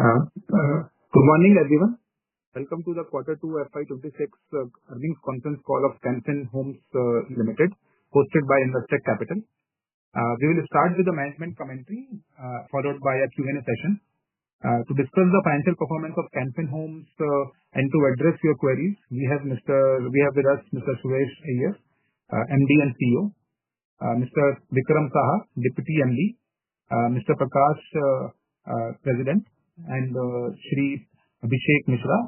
Good morning, everyone. Welcome to the Q2 FY2026 earnings conference call of CanFin Homes Limited, hosted by Investec Capital. We will start with the management commentary, followed by a Q&A session. To discuss the financial performance of CanFin Homes and to address your queries, we have with us Mr. Suresh Iyer, MD and CEO, Mr. Vikram Saha, Deputy MD, Mr. Prakash, President, and Shri Abhishek Mishra,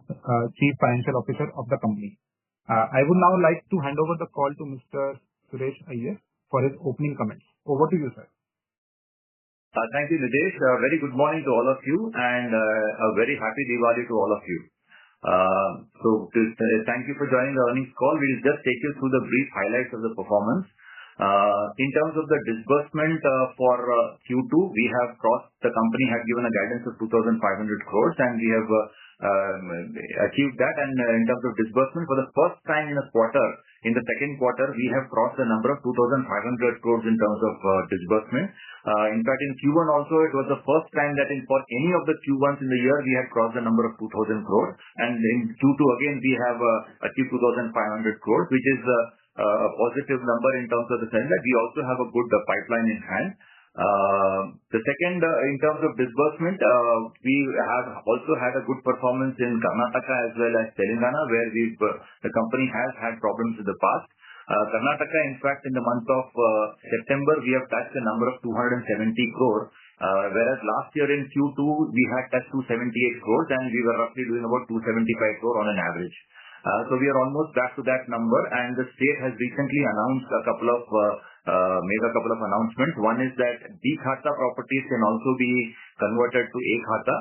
Chief Financial Officer of the company. I would now like to hand over the call to Mr. Suresh Iyer for his opening comments. Over to you, sir. Thank you, Nidesh. Very good morning to all of you, and a very happy Diwali to all of you. Thank you for joining the earnings call. We'll just take you through the brief highlights of the performance. In terms of the disbursement for Q2, we have crossed, the company had given a guidance of 2,500 crores, and we have achieved that. And in terms of disbursement, for the first time in a quarter, in the second quarter, we have crossed the number of 2,500 crores in terms of disbursement. In fact, in Q1 also, it was the first time that for any of the Q1s in the year, we had crossed the number of 2,000 crores. And in Q2, again, we have achieved 2,500 crores, which is a positive number in terms of the sense that we also have a good pipeline in hand. The second, in terms of disbursement, we have also had a good performance in Karnataka as well as Telangana, where the company has had problems in the past. Karnataka, in fact, in the month of September, we have touched the number of 270 crores, whereas last year in Q2, we had touched 278 crores, and we were roughly doing about 275 crores on an average. So we are almost back to that number, and the state has recently announced made a couple of announcements. One is that B Khata properties can also be converted to A Khata.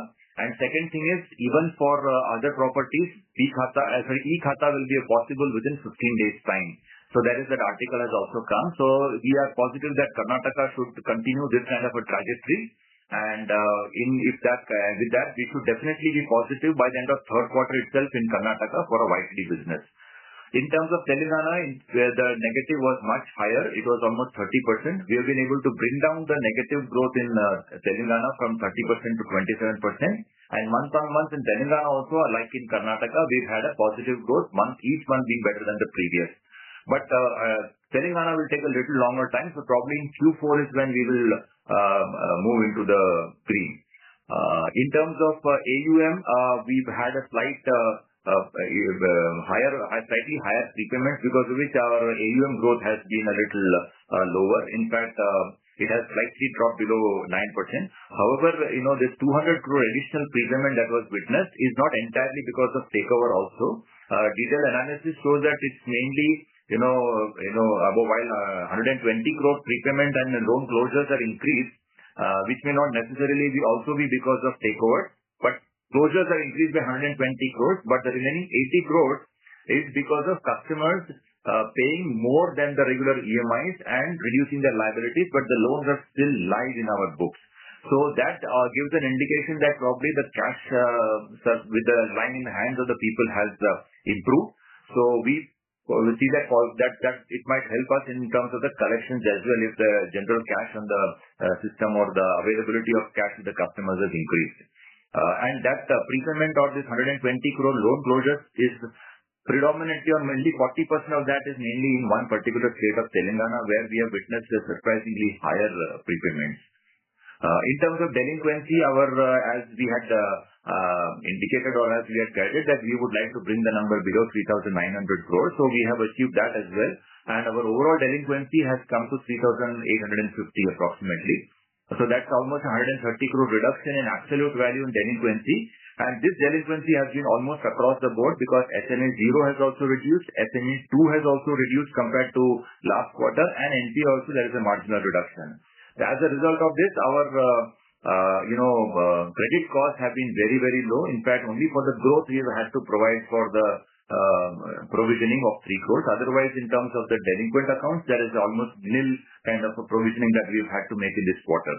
And second thing is, even for other properties, E Khata will be possible within 15 days' time. So that is that article has also come. So we are positive that Karnataka should continue this kind of a trajectory. And with that, we should definitely be positive by the end of third quarter itself in Karnataka for a YTD business. In terms of Telangana, where the negative was much higher, it was almost 30%. We have been able to bring down the negative growth in Telangana from 30% to 27%. And month on month in Telangana also, like in Karnataka, we've had a positive growth, each month being better than the previous. But Telangana will take a little longer time, so probably in Q4 is when we will move into the green. In terms of AUM, we've had a slightly higher prepayment, because of which our AUM growth has been a little lower. In fact, it has slightly dropped below 9%. However, this 200 crore additional prepayment that was witnessed is not entirely because of takeover also. Detailed analysis shows that it's mainly while 120 crore prepayment and loan closures are increased, which may not necessarily also be because of takeover, but closures are increased by 120 crores, but the remaining 80 crores is because of customers paying more than the regular EMIs and reducing their liabilities, but the loans are still live in our books. So that gives an indication that probably the cash with the line in the hands of the people has improved. So we see that it might help us in terms of the collections as well, if the general cash on the system or the availability of cash with the customers has increased. And that prepayment or this 120 crore loan closures is predominantly, or mainly 40% of that is mainly in one particular state of Telangana, where we have witnessed a surprisingly higher prepayments. In terms of delinquency, as we had indicated, or as we had guided, that we would like to bring the number below 3,900 crores. So we have achieved that as well. And our overall delinquency has come to 3,850 approximately. So that's almost 130 crore reduction in absolute value in delinquency. And this delinquency has been almost across the board, because SMA 0 has also reduced, SMA 2 has also reduced compared to last quarter, and NPA also there is a marginal reduction. As a result of this, our credit costs have been very, very low. In fact, only for the growth we have had to provide for the provisioning of 3 crores. Otherwise, in terms of the delinquent accounts, there is almost nil kind of a provisioning that we've had to make in this quarter.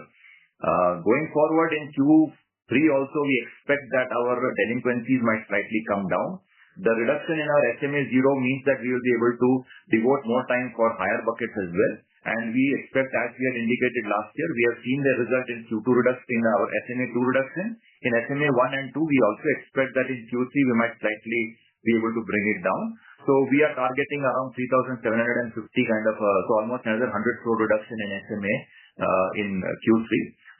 Going forward in Q3 also, we expect that our delinquencies might slightly come down. The reduction in our SMA 0 means that we will be able to devote more time for higher buckets as well. And we expect, as we had indicated last year, we have seen the result in Q2 reduction, in our SMA-2 reduction. In SMA-1 and 2, we also expect that in Q3 we might slightly be able to bring it down. So we are targeting around 3,750 kind of, so almost another 100 crore reduction in SMA in Q3.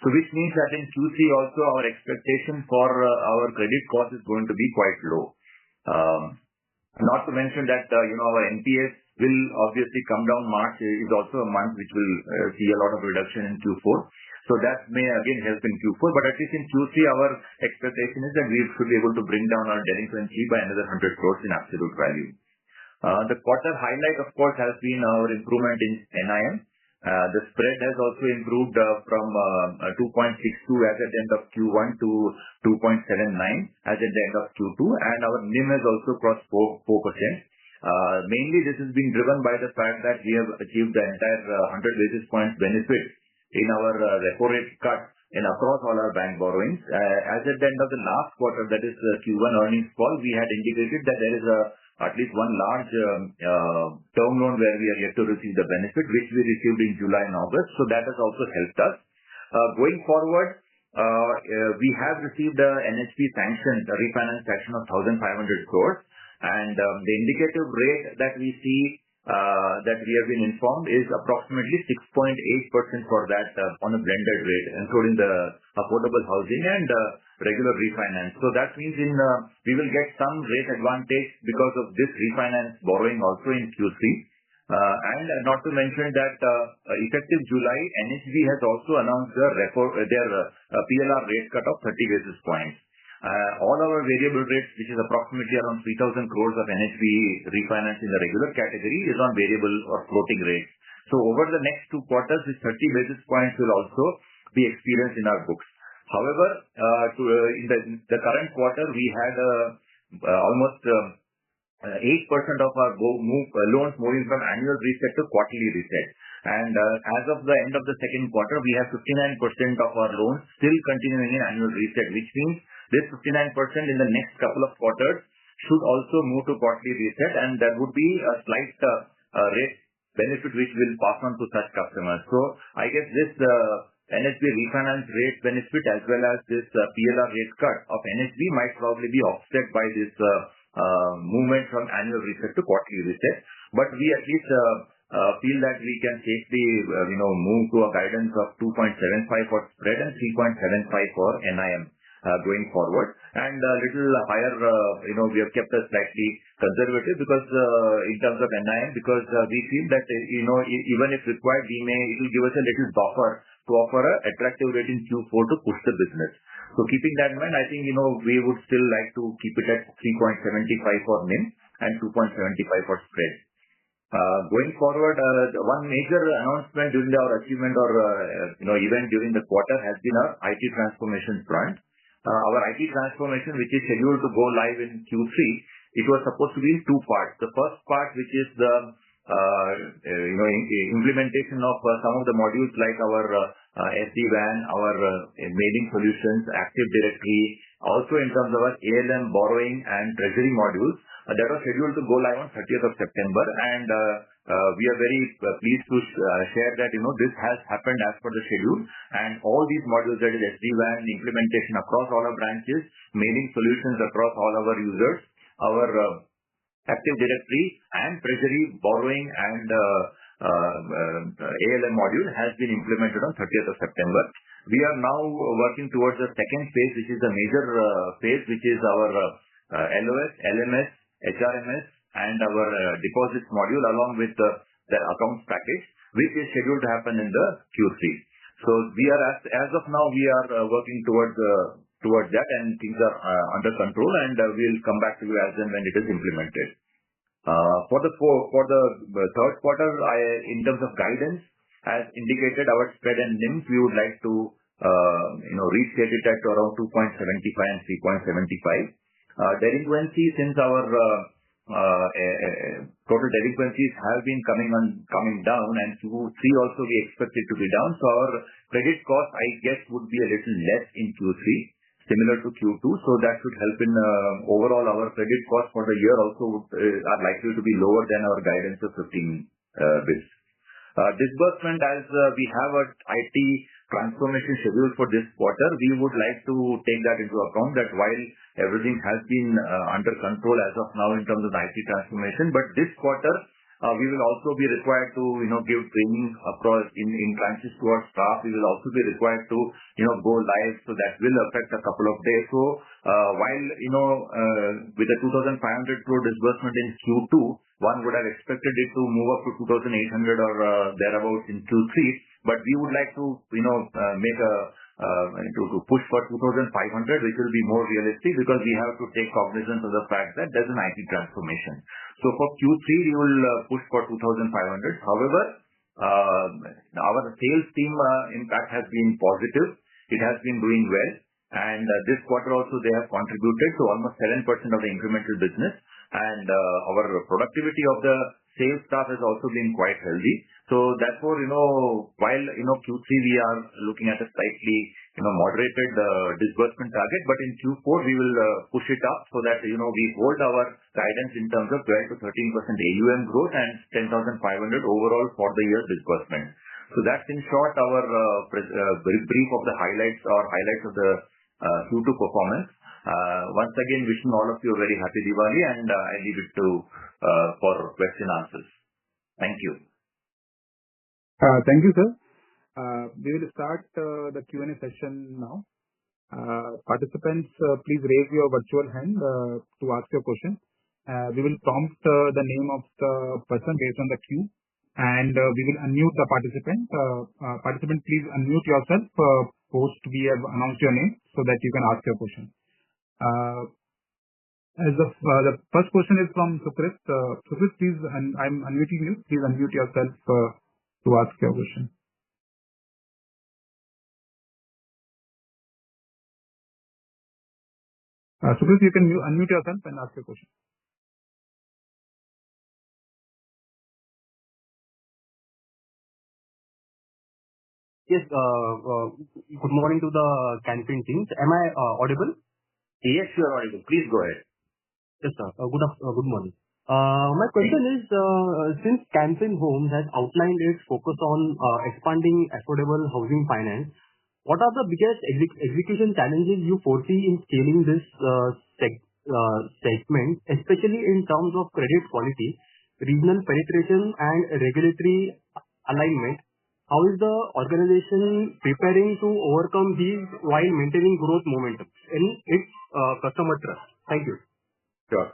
So which means that in Q3 also our expectation for our credit cost is going to be quite low. Not to mention that, our NPS will obviously come down. March is also a month which will see a lot of reduction in Q4. So that may again help in Q4, but at least in Q3 our expectation is that we should be able to bring down our delinquency by another 100 crores in absolute value. The quarter highlight, of course, has been our improvement in NIM. The spread has also improved from 2.62 as at the end of Q1 to 2.79 as at the end of Q2, and our NIM has also crossed 4%. Mainly this has been driven by the fact that we have achieved the entire 100 basis points benefit in our repo rate cut in across all our bank borrowings. As at the end of the last quarter, that is Q1 earnings call, we had indicated that there is at least one large term loan where we are yet to receive the benefit, which we received in July and August. So that has also helped us. Going forward, we have received a NHB sanction, a refinance sanction of 1,500 crores. And the indicative rate that we see, that we have been informed, is approximately 6.8% for that on a blended rate, including the affordable housing and regular refinance. So that means we will get some rate advantage because of this refinance borrowing also in Q3. And not to mention that effective July, NHB has also announced their PLR rate cut of 30 basis points. All our variable rates, which is approximately around 3,000 crores of NHB refinance in the regular category, is on variable or floating rates. So over the next 2 quarters, this 30 basis points will also be experienced in our books. However, in the current quarter, we had almost 8% of our loans moving from annual reset to quarterly reset. And as of the end of the second quarter, we have 59% of our loans still continuing in annual reset, which means this 59% in the next couple of quarters should also move to quarterly reset, and there would be a slight rate benefit which will pass on to such customers. So I guess this NHB refinance rate benefit as well as this PLR rate cut of NHB might probably be offset by this movement from annual reset to quarterly reset. But we at least feel that we can safely move to a guidance of 2.75 for spread and 3.75 for NIM. Going forward, and a little higher, we have kept us slightly conservative because in terms of NIM, because we feel that even if required, it will give us a little buffer to offer an attractive rate in Q4 to push the business. So keeping that in mind, I think we would still like to keep it at 3.75 for NIM and 2.75 for spread. Going forward, one major announcement during our achievement or event during the quarter has been our IT transformation front. Our IT transformation, which is scheduled to go live in Q3, it was supposed to be in 2 parts. The first part, which is the implementation of some of the modules like our SD-WAN, our mailing solutions, Active Directory, also in terms of our ALM borrowing and treasury modules, that was scheduled to go live on 30th of September. And we are very pleased to share that this has happened as per the schedule, and all these modules, that is SD-WAN implementation across all our branches, mailing solutions across all our users, our Active Directory and treasury borrowing and ALM module has been implemented on 30th of September. We are now working towards the second phase, which is the major phase, which is our LOS, LMS, HRMS, and our deposits module along with the accounts package, which is scheduled to happen in the Q3. So we are, as of now, we are working towards that, and things are under control, and we'll come back to you as and when it is implemented. For the third quarter, in terms of guidance, as indicated, our spread and NIMs, we would like to restate it at around 2.75 and 3.75. Delinquency, since our total delinquencies have been coming down, and Q3 also we expect it to be down. So our credit cost, I guess, would be a little less in Q3, similar to Q2. So that should help in overall our credit cost for the year also are likely to be lower than our guidance of 15 bps. Disbursement, as we have a IT transformation schedule for this quarter, we would like to take that into account, that while everything has been under control as of now in terms of the IT transformation, but this quarter we will also be required to give training across in tranches to our staff. We will also be required to go live, so that will affect a couple of days. So while with the 2,500 crore disbursement in Q2, one would have expected it to move up to 2,800 or thereabouts in Q3, but we would like to make to push for 2,500, which will be more realistic, because we have to take cognizance of the fact that there's an IT transformation. So for Q3, we will push for 2,500. However, our sales team impact has been positive. It has been doing well. And this quarter also, they have contributed to almost 7% of the incremental business. And our productivity of the sales staff has also been quite healthy. So therefore, while Q3 we are looking at a slightly moderated disbursement target, but in Q4 we will push it up so that we hold our guidance in terms of 12 to 13% AUM growth and 10,500 overall for the year disbursement. So that's in short our brief of the highlights of the Q2 performance. Once again, wishing all of you a very happy Diwali, and I leave it for question answers. Thank you. Thank you, sir. We will start the Q&A session now. Participants, please raise your virtual hand to ask your question. We will prompt the name of the person based on the queue, and we will unmute the participant. Participant, please unmute yourself post we have announced your name so that you can ask your question. As the first question is from Sukrit. Sukrit, please, I'm unmuting you. Please unmute yourself to ask your question. Sukrit, you can unmute yourself and ask your question. Yes, good morning to the CanFin teams. Am I audible? Yes, you are audible. Please go ahead. Yes, sir. Good morning. My question is, since CanFin Homes has outlined its focus on expanding affordable housing finance, what are the biggest execution challenges you foresee in scaling this segment, especially in terms of credit quality, regional penetration, and regulatory alignment? How is the organization preparing to overcome these while maintaining growth momentum in its customer trust? Thank you. Sure.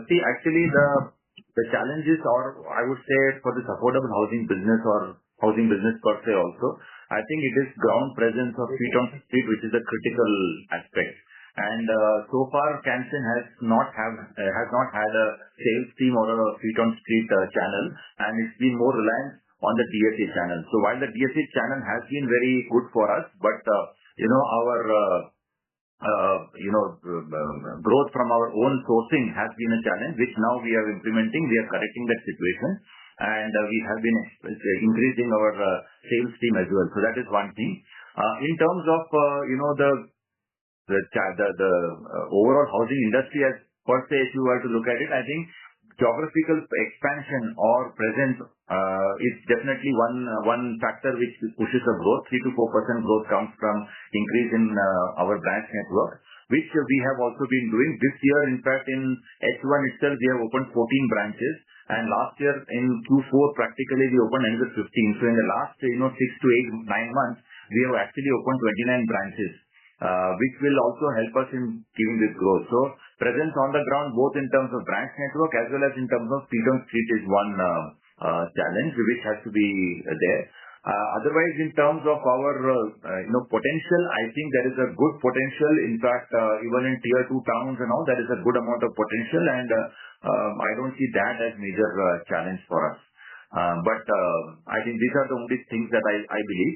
See, actually, the challenges, or I would say for this affordable housing business or housing business per se also, I think it is ground presence of feet on street, which is a critical aspect. And so far, CanFin has not had a sales team or a feet on street channel, and it's been more reliant on the DSA channel. So while the DSA channel has been very good for us, but our growth from our own sourcing has been a challenge, which now we are implementing. We are correcting that situation, and we have been increasing our sales team as well. So that is one thing. In terms of the overall housing industry as per se, if you were to look at it, I think geographical expansion or presence is definitely one factor which pushes the growth. 3 to 4% growth comes from increase in our branch network, which we have also been doing this year. In fact, in H1 itself, we have opened 14 branches, and last year in Q4, practically we opened another 15. So in the last 6 to 9 months, we have actually opened 29 branches, which will also help us in giving this growth. So presence on the ground, both in terms of branch network as well as in terms of feet on street, is one challenge which has to be there. Otherwise, in terms of our potential, I think there is a good potential. In fact, even in tier 2 towns and all, there is a good amount of potential, and I don't see that as major challenge for us. But I think these are the only things that I believe.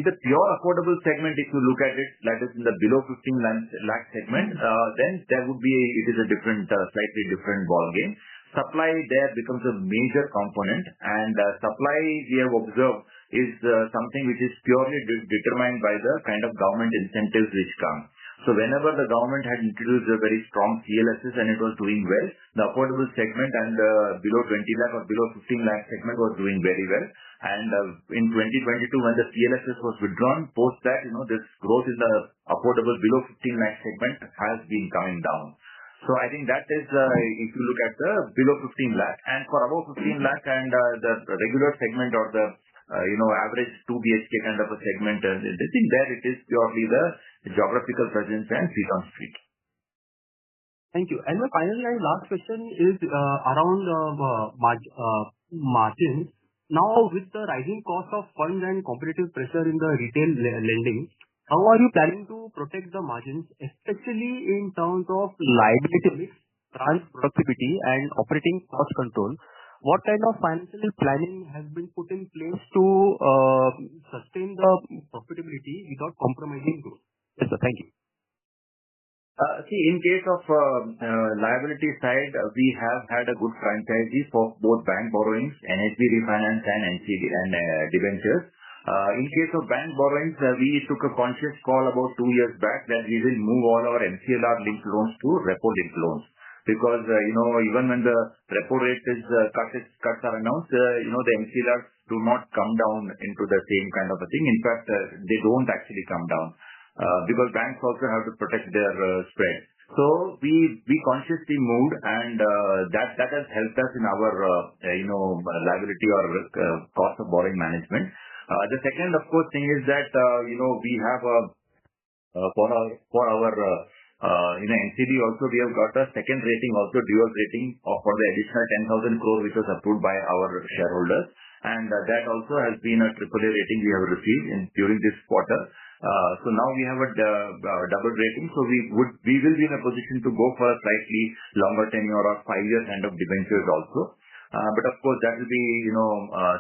In the pure affordable segment, if you look at it, that is in the below 15 lakh segment, then there would be, it is a different, slightly different ball game. Supply there becomes a major component, and supply we have observed is something which is purely determined by the kind of government incentives which come. So So whenever the government had introduced a very strong CLSS and it was doing well, the affordable segment and the below 20 lakh or below 15 lakh segment was doing very well. And in 2022, when the CLSS was withdrawn, post that, this growth in the affordable below 15 lakh segment has been coming down. So I think that is, if you look at the below 15 lakh, and for above 15 lakh and the regular segment or the average 2 BHK kind of a segment, I think there it is purely the geographical presence and feet on street. Thank you. And my final and last question is around margins. Now, with the rising cost of funds and competitive pressure in the retail lending, how are you planning to protect the margins, especially in terms of liability mix, branch productivity, and operating cost control? What kind of financial planning has been put in place to sustain the profitability without compromising growth? Yes, sir. Thank you. See, in case of liability side, we have had a good franchise for both bank borrowings, NHB refinance and NCD and debentures. In case of bank borrowings, we took a conscious call about 2 years back that we will move all our MCLR linked loans to repo linked loans. Because, even when the repo rate is cuts are announced, the MCLRs do not come down into the same kind of a thing. In fact, they don't actually come down because banks also have to protect their spread. So we consciously moved, and that has helped us in our liability or cost of borrowing management. The second, of course, thing is that we have for our NCD also we have got a second rating, also dual rating for the additional 10,000 crore which was approved by our shareholders, and that also has been a AAA rating we have received during this quarter. So now we have a double rating, so we will be in a position to go for a slightly longer tenure or 5 years kind of debentures also. But of course that will be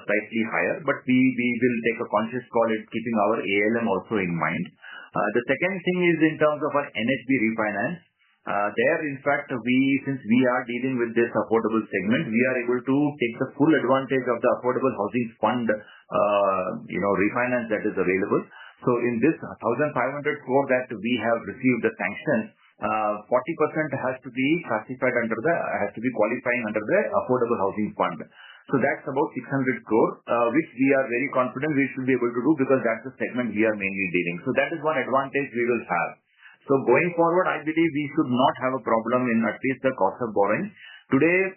slightly higher, but we will take a conscious call in keeping our ALM also in mind. The second thing is in terms of our NHB refinance. There, in fact, since we are dealing with this affordable segment, we are able to take the full advantage of the affordable housing fund, refinance that is available. So in this 1,500 crore that we have received the sanction, 40% has to be qualifying under the affordable housing fund. So that's about 600 crore, which we are very confident we should be able to do because that's the segment we are mainly dealing. So that is one advantage we will have. So going forward, I believe we should not have a problem in at least the cost of borrowing. Today,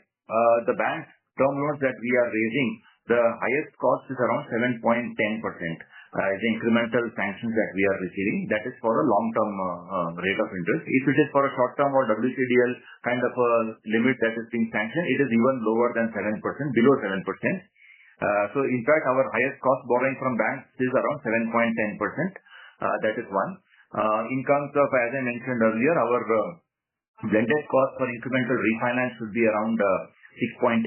the bank term loans that we are raising, the highest cost is around 7.10%. The incremental sanctions that we are receiving, that is for a long-term rate of interest. If it is for a short-term or WCDL kind of a limit that is being sanctioned, it is even lower than 7%, below 7%. So in fact, our highest cost borrowing from banks is around 7.10%. That is one. In terms of, as I mentioned earlier, our blended cost for incremental refinance should be around 6.8.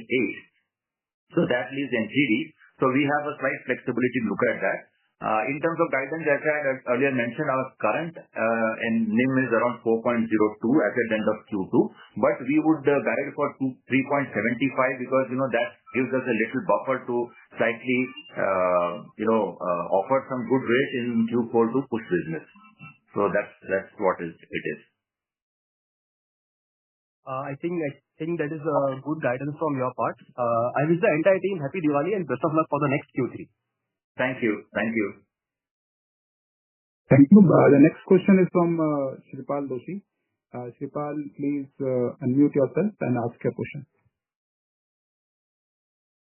So that leaves NCD. So we have a slight flexibility to look at that. In terms of guidance, as I had earlier mentioned, our current NIM is around 4.02 at the end of Q2, but we would guide for 3.75 because that gives us a little buffer to slightly offer some good rate in Q4 to push business. So that's what it is. I think that is a good guidance from your part. I wish the entire team happy Diwali and best of luck for the next Q3. Thank you. Thank you. The next question is from Shripal Doshi. Shripal, please unmute yourself and ask your question.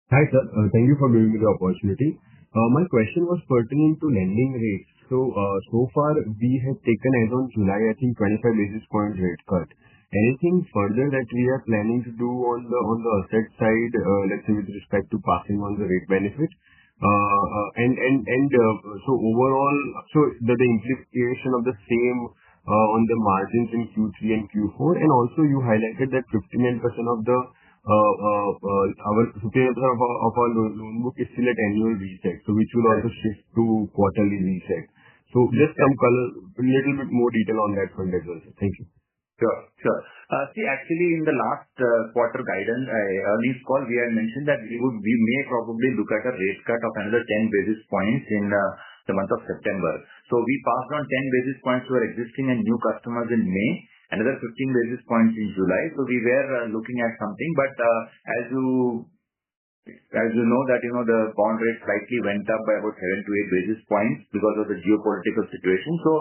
Hi, sir. Thank you for giving me the opportunity. My question was pertaining to lending rates. So far we have taken as on July, I think 25 basis point rate cut. Anything further that we are planning to do on the asset side, let's say with respect to passing on the rate benefit? So overall, the implication of the same on the margins in Q3 and Q4, and also you highlighted that 59% of our loan book is still at annual reset, so which will also shift to quarterly reset. So just some color, a little bit more detail on that front as well. Thank you. Sure. See, actually, in the last quarter guidance earnings call, we had mentioned that we may probably look at a rate cut of another 10 basis points in the month of September. So we passed on 10 basis points to our existing and new customers in May, another 15 basis points in July. So we were looking at something, but as you know that, the bond rate slightly went up by about 7 to 8 basis points because of the geopolitical situation. So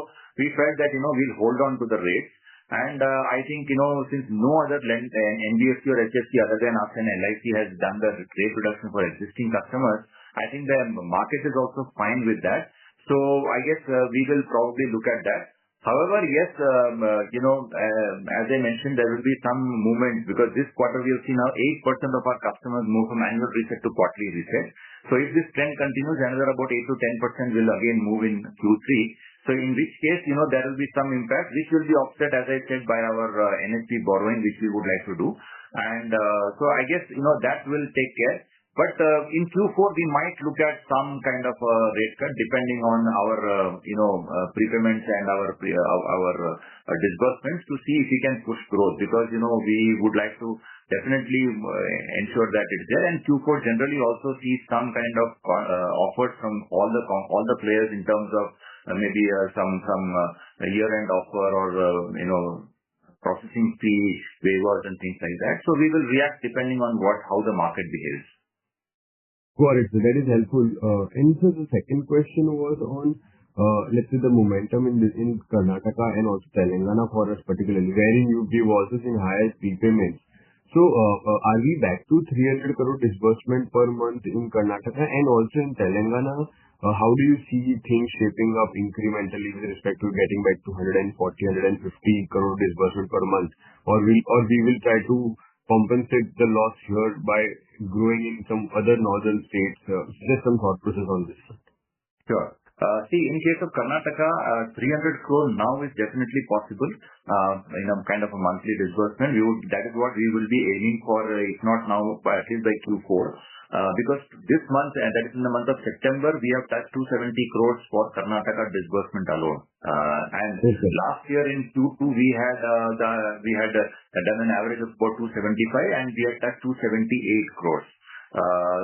we felt that, we'll hold on to the rates. And I think, since no other NBFC or HFC other than us and LIC has done the rate reduction for existing customers, I think the market is also fine with that. So I guess we will probably look at that. However, yes, as I mentioned, there will be some movement because this quarter we have seen now 8% of our customers move from annual reset to quarterly reset. So if this trend continues, another about 8 to 10% will again move in Q3. So in which case, there will be some impact, which will be offset, as I said, by our NHB borrowing, which we would like to do. And so I guess, that will take care. But in Q4, we might look at some kind of a rate cut depending on our, prepayments and our disbursements to see if we can push growth because, we would like to definitely ensure that it's there. And Q4 generally also sees some kind of offers from all the players in terms of maybe some year-end offer or, processing fee waivers and things like that. So we will react depending on how the market behaves. Got it. So that is helpful. And so the second question was on, let's say the momentum in Karnataka and also Telangana for us particularly, wherein we've also seen higher prepayments. So are we back to 300 crore disbursement per month in Karnataka and also in Telangana? How do you see things shaping up incrementally with respect to getting back to 140, 150 crore disbursement per month? Or we will try to compensate the loss here by growing in some other northern states? Just some thought process on this. Sure. See, in case of Karnataka, 300 crore now is definitely possible in a kind of a monthly disbursement. That is what we will be aiming for, if not now, at least by Q4. Because this month, and that is in the month of September, we have touched 270 crores for Karnataka disbursement alone. And last year in Q2, we had done an average of about 275 and we had touched 278 crores.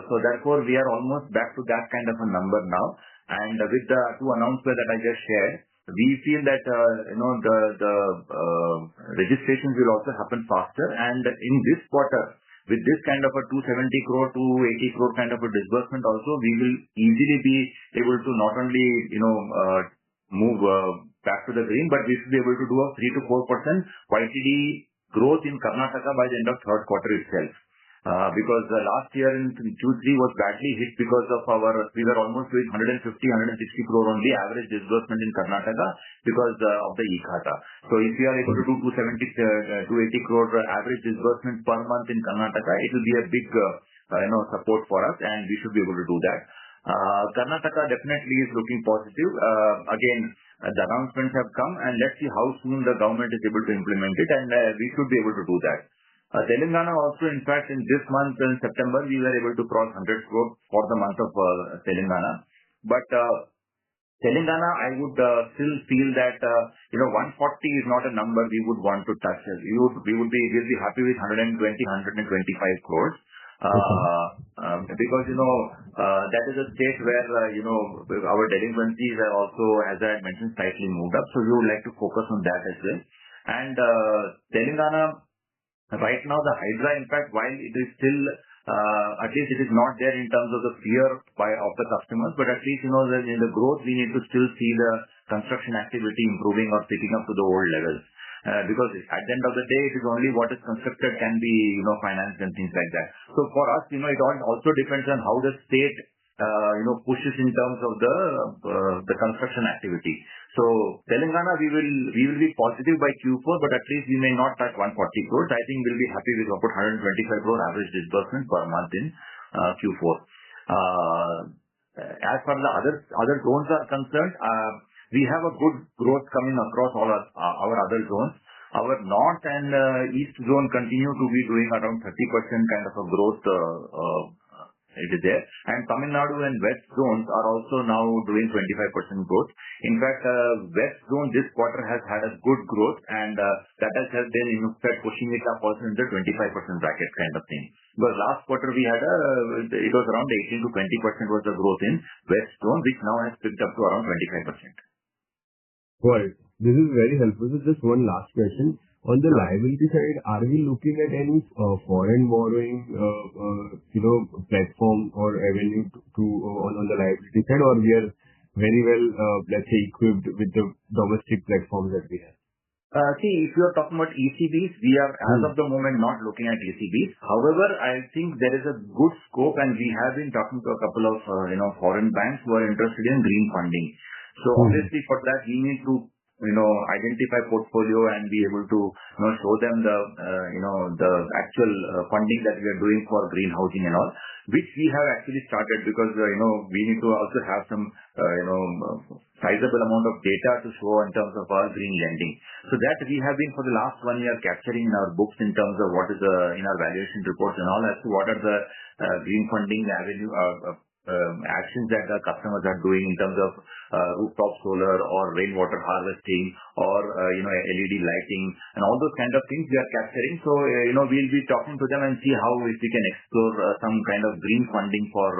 So therefore, we are almost back to that kind of a number now. And with the two announcements that I just shared, we feel that, the registrations will also happen faster. And in this quarter, with this kind of a 270 crore to 80 crore kind of a disbursement also, we will easily be able to not only, move back to the green, but we should be able to do a 3 to 4% YTD growth in Karnataka by the end of third quarter itself. Because last year in Q3 was badly hit because of we were almost doing 150, 160 crore only average disbursement in Karnataka because of the e-Khata. So if we are able to do 270, 280 crore average disbursement per month in Karnataka, it will be a big, support for us and we should be able to do that. Karnataka definitely is looking positive. Again, the announcements have come and let's see how soon the government is able to implement it and we should be able to do that. Telangana also, in fact, in this month in September, we were able to cross 100 crore for the month of Telangana. But Telangana, I would still feel that 140 is not a number we would want to touch. We'll be happy with 120, 125 crores. Because that is a state where our delinquencies are also, as I had mentioned, slightly moved up. So we would like to focus on that as well. And Telangana. Right now, the Hydra impact, while it is still, at least it is not there in terms of the fear of the customers, but at least, in the growth, we need to still see the construction activity improving or picking up to the old levels. Because at the end of the day, it is only what is constructed can be, financed and things like that. So for us, it also depends on how the state, pushes in terms of the construction activity. So Telangana, we will be positive by Q4, but at least we may not touch 140 crores. I think we'll be happy with about 125 crore average disbursement per month in Q4. As far as the other zones are concerned, we have a good growth coming across all our other zones. Our north and east zone continue to be doing around 30% kind of a growth it is there. And Tamil Nadu and West zones are also now doing 25% growth. In fact, West zone this quarter has had a good growth, and that has helped them in fact pushing it up also in the 25% bracket kind of thing. Because last quarter we had it was around 18 to 20% was the growth in West zone, which now has picked up to around 25%. Got it. This is very helpful. So just one last question. On the liability side, are we looking at any foreign borrowing, platform or avenue on the liability side, or we are very well, let's say, equipped with the domestic platforms that we have? See, if you are talking about ECBs, we are as of the moment not looking at ECBs. However, I think there is a good scope, and we have been talking to a couple of foreign banks who are interested in green funding. So obviously for that we need to identify portfolio and be able to show them the the actual funding that we are doing for green housing and all, which we have actually started, because we need to also have some sizable amount of data to show in terms of our green lending. So that we have been for the last 1 year capturing in our books in terms of what is in our valuation reports and all, as to what are the green funding avenue actions that the customers are doing in terms of rooftop solar or rainwater harvesting or LED lighting and all those kind of things we are capturing. So we'll be talking to them and see how if we can explore some kind of green funding for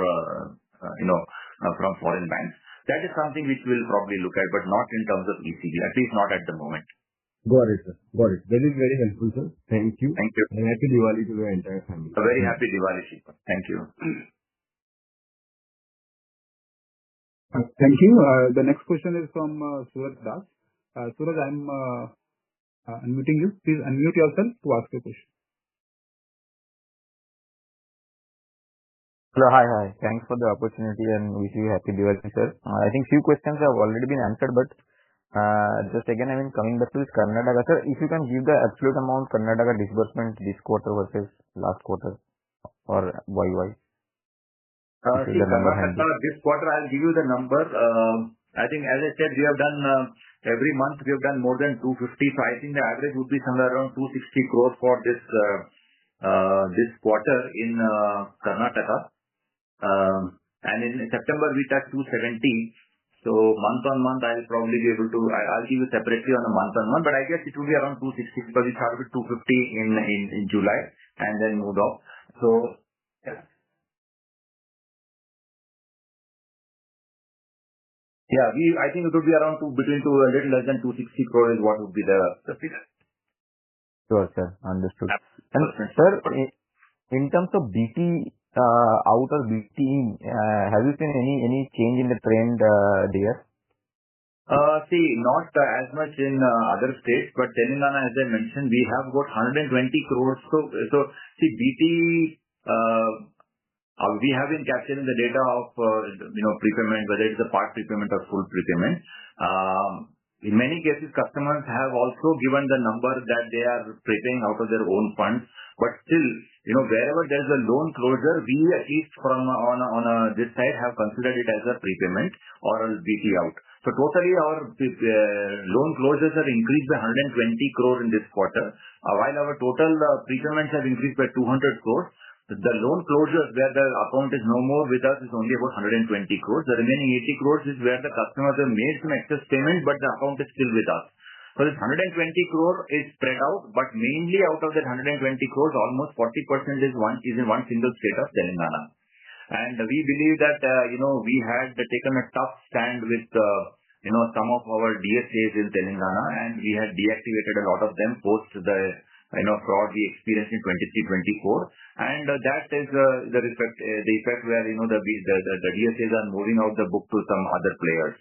from foreign banks. That is something which we'll probably look at, but not in terms of ECB, at least not at the moment. Got it, sir. Got it. That is very helpful, sir. Thank you. Thank you. And happy Diwali to the entire family. A very happy Diwali, Shiva. Thank you. Thank you. The next question is from Suraj Das. Suraj, I'm unmuting you. Please unmute yourself to ask your question. Hello. Hi. Thanks for the opportunity and wish you happy Diwali, sir. I think few questions have already been answered, but just again, coming back to this Karnataka, sir, if you can give the absolute amount Karnataka disbursement this quarter versus last quarter or YY. See, Karnataka, this quarter I'll give you the number. I think as I said, we have done every month we have done more than 250. So I think the average would be somewhere around 260 crores for this quarter in Karnataka. And in September we touched 270. So month on month I'll probably be able to, I'll give you separately on a month on month, but I guess it will be around 260 because we started with 250 in July and then moved up. So I think it would be around between a little less than 260 crore is what would be the figure. Sure, sir. Understood. And sir, in terms of BT out or BT in, have you seen any change in the trend there? See, not as much in other states, but Telangana, as I mentioned, we have got 120 crores. So see, BT, we have been capturing the data of prepayment, whether it's a part prepayment or full prepayment. In many cases, customers have also given the number that they are prepaying out of their own funds. But still, wherever there's a loan closure, we at least from this side have considered it as a prepayment or a BT out. So totally our loan closures have increased by 120 crore in this quarter, while our total prepayments have increased by 200 crores. The loan closures where the account is no more with us is only about 120 crores. The remaining 80 crores is where the customers have made some excess payment, but the account is still with us. So this 120 crore is spread out, but mainly out of that 120 crores, almost 40% is in one single state of Telangana. And we believe that, we had taken a tough stand with, some of our DSAs in Telangana, and we had deactivated a lot of them post the fraud we experienced in 23-24, and that is the effect where the DSAs are moving out the book to some other players,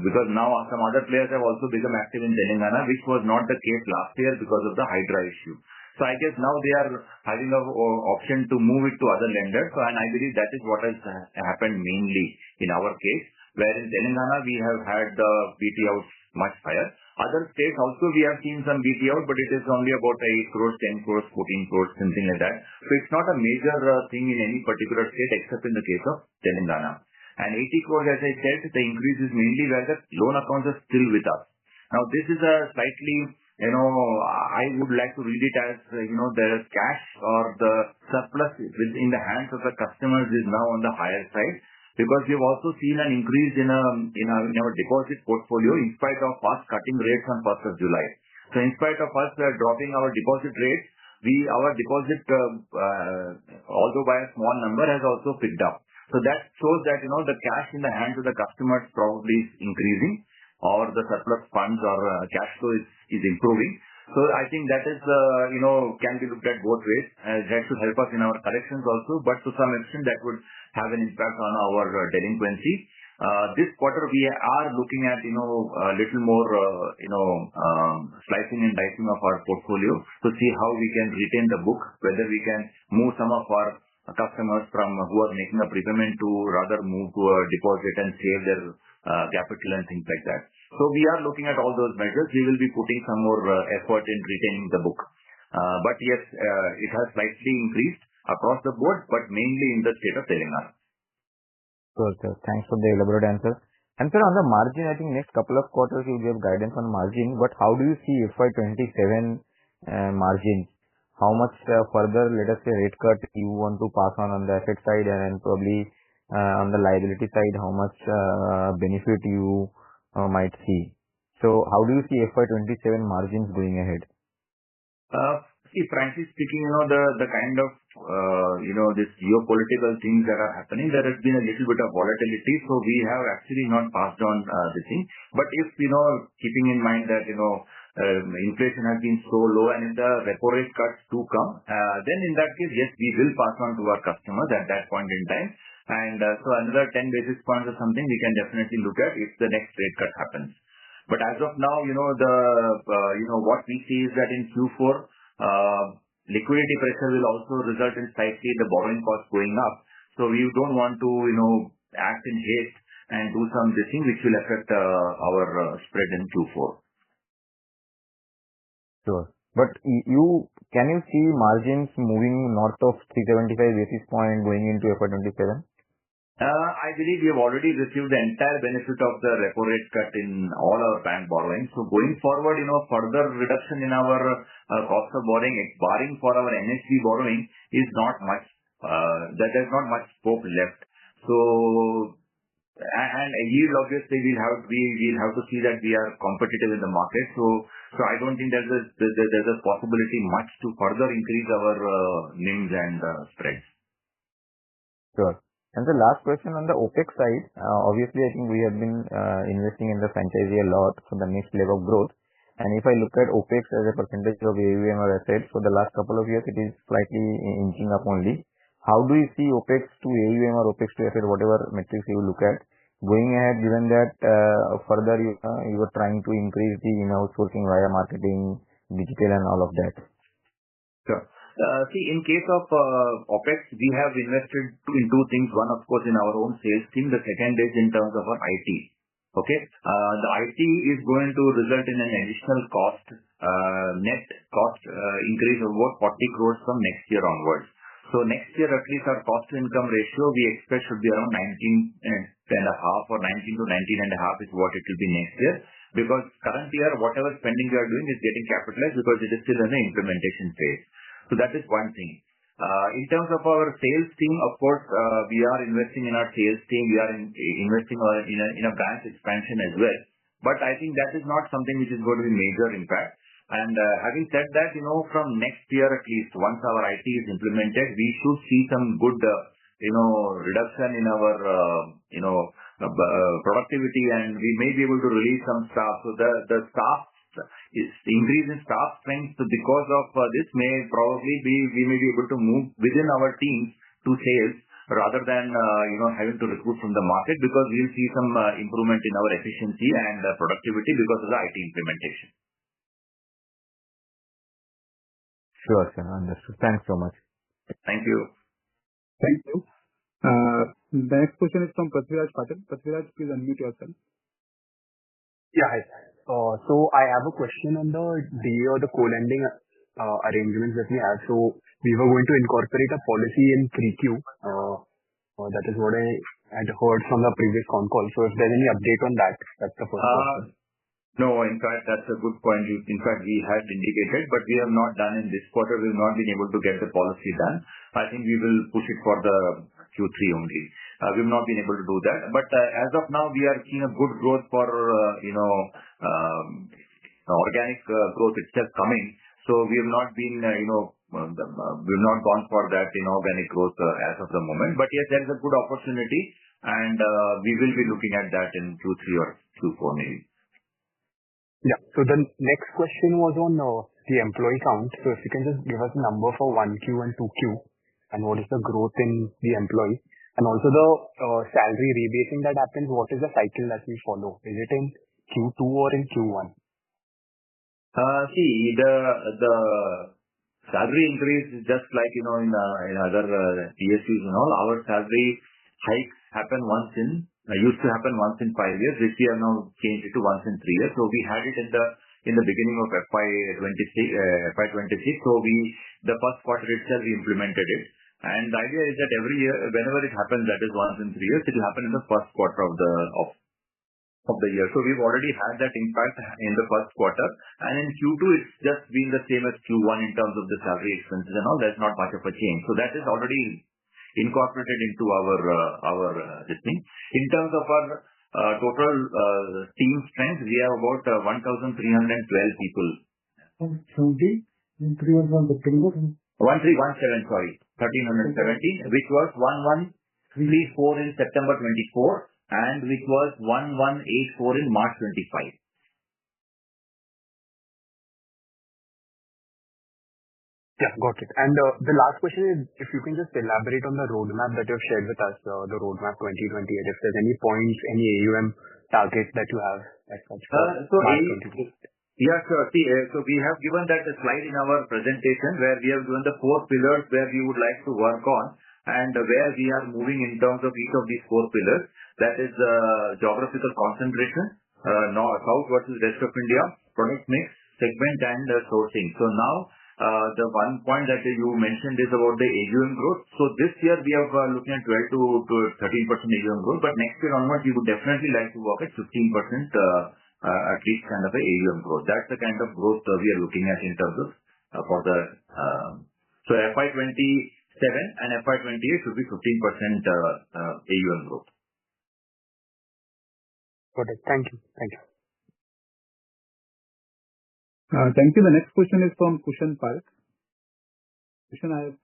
because now some other players have also become active in Telangana, which was not the case last year because of the Hydra issue. So I guess now they are having an option to move it to other lenders, and I believe that is what has happened mainly in our case, where in Telangana we have had the BT out much higher. Other states also we have seen some BT out, but it is only about 8 crores, 10 crores, 14 crores, something like that. So it's not a major thing in any particular state except in the case of Telangana. And 80 crores, as I said, the increase is mainly where the loan accounts are still with us. Now this is a slightly I would like to read it as, there is cash or the surplus in the hands of the customers is now on the higher side, because we have also seen an increase in our deposit portfolio in spite of us cutting rates on 1st of July. So in spite of us dropping our deposit rates, our deposit, although by a small number, has also picked up. So that shows that, the cash in the hands of the customers probably is increasing, or the surplus funds or cash flow is improving. So I think that is, can be looked at both ways. That should help us in our collections also, but to some extent that would have an impact on our delinquency. This quarter we are looking at, a little more, slicing and dicing of our portfolio to see how we can retain the book, whether we can move some of our customers from who are making a prepayment to rather move to a deposit and save their capital and things like that. So we are looking at all those measures. We will be putting some more effort in retaining the book. But yes, it has slightly increased across the board, but mainly in the state of Telangana. Sure, sir. Thanks for the elaborate answer. And sir, on the margin, I think next couple of quarters you give guidance on margin, but how do you see FY27 margins? How much further, let us say, rate cut you want to pass on the asset side, and probably on the liability side, how much benefit you might see? So how do you see FY27 margins going ahead? Frankly speaking, the kind of, this geopolitical things that are happening, there has been a little bit of volatility. So we have actually not passed on this thing. But if, keeping in mind that, inflation has been so low and if the repo rate cuts do come, then in that case, yes, we will pass on to our customers at that point in time. And so another 10 basis points or something we can definitely look at if the next rate cut happens. But as of now, what we see is that in Q4, liquidity pressure will also result in slightly the borrowing costs going up. So we don't want to, act in haste and do some this thing which will affect our spread in Q4. Sure. But can you see margins moving north of 375 basis point going into FY27? I believe we have already received the entire benefit of the repo rate cut in all our bank borrowings. So going forward, further reduction in our cost of borrowing, barring for our NHB borrowing, is not much. There's not much scope left. So, and yield, obviously we'll have to see that we are competitive in the market. So I don't think there's a possibility much to further increase our NIMs and spreads. Sure. And the last question on the OPEX side, obviously I think we have been investing in the franchisee a lot for the next leg of growth. And if I look at OPEX as a percentage of AUM or assets for the last couple of years, it is slightly inching up only. How do you see OPEX to AUM or OPEX to asset, whatever metrics you look at, going ahead, given that further you are trying to increase the in-house sourcing via marketing, digital and all of that? Sure. In case of OPEX, we have invested in two things. One, of course, in our own sales team. The second is in terms of our IT. Okay. The IT is going to result in an additional cost, net cost increase of about 40 crores from next year onwards. So next year, at least our cost to income ratio we expect should be around 19.5 or 19 to 19.5 is what it will be next year. Because current year, whatever spending we are doing is getting capitalized because it is still in the implementation phase. So that is one thing. In terms of our sales team, of course, we are investing in our sales team. We are investing in a branch expansion as well. But I think that is not something which is going to be major impact. And having said that, from next year at least, once our IT is implemented, we should see some good, reduction in our, productivity, and we may be able to release some staff. So the staff increase in staff strength because of this may probably be, we may be able to move within our teams to sales rather than, having to recruit from the market, because we'll see some improvement in our efficiency and productivity because of the IT implementation. Sure, sir. Understood. Thanks so much. Thank you. Thank you. The next question is from Prithviraj Patil. Prithviraj, please unmute yourself. Yeah, hi. So I have a question on the DA or the co-lending arrangements that we have. So we were going to incorporate a policy in 3Q. That is what I had heard from the previous Concall. So if there's any update on that, that's the first question. No, in fact, that's a good point. In fact, we had indicated, but we have not done in this quarter. We have not been able to get the policy done. I think we will push it for the Q3 only. We have not been able to do that. But as of now, we are seeing a good growth for, organic growth itself coming. So we have not been, we have not gone for that inorganic growth as of the moment. But yes, there is a good opportunity, and we will be looking at that in Q3 or Q4 maybe. Yeah. So the next question was on the employee count. So if you can just give us a number for 1Q and 2Q, and what is the growth in the employee? And also the salary rebasing that happens, what is the cycle that we follow? Is it in Q2 or in Q1? See, the salary increase is just like, in other PSUs and all. Our salary hikes used to happen once in 5 years, which we have now changed it to once in 3 years. So we had it in the beginning of FY26. So the first quarter itself, we implemented it. And the idea is that every year, whenever it happens, that is once in 3 years, it will happen in the first quarter of the year. So we've already had that impact in the first quarter. And in Q2, it's just been the same as Q1 in terms of the salary expenses and all. There's not much of a change. So that is already incorporated into our this thing. In terms of our total team strength, we have about 1,312 people. 1317, sorry. 1317, which was 1134 in September 24 and which was 1184 in March 25. Yeah, got it. And the last question is, if you can just elaborate on the roadmap that you have shared with us, the roadmap 2028, if there's any points, any AUM target that you have as such for March 2028. Yeah, sure. See, so we have given that slide in our presentation where we have given the 4 pillars where we would like to work on and where we are moving in terms of each of these 4 pillars. That is geographical concentration, South versus rest of India, product mix, segment and sourcing. So now, the one point that you mentioned is about the AUM growth. So this year we are looking at 12 to 13% AUM growth, but next year onwards we would definitely like to work at 15% at least kind of a AUM growth. That's the kind of growth we are looking at in terms of for the so FY27 and FY28 should be 15% AUM growth. Got it. Thank you. Thank you. Thank you. The next question is from Kushan Park. Kushan, I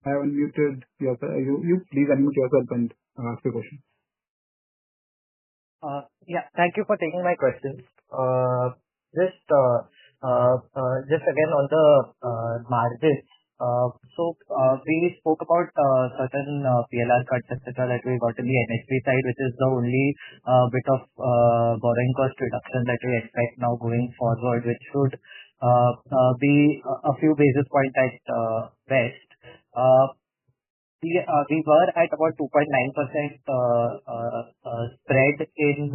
have unmuted yourself. You please unmute yourself and ask your question. Thank you for taking my questions. Just again on the margins. We spoke about certain PLR cuts, etc., that we got in the NHB side, which is the only bit of borrowing cost reduction that we expect now going forward, which should be a few basis points at best. We were at about 2.9% spread in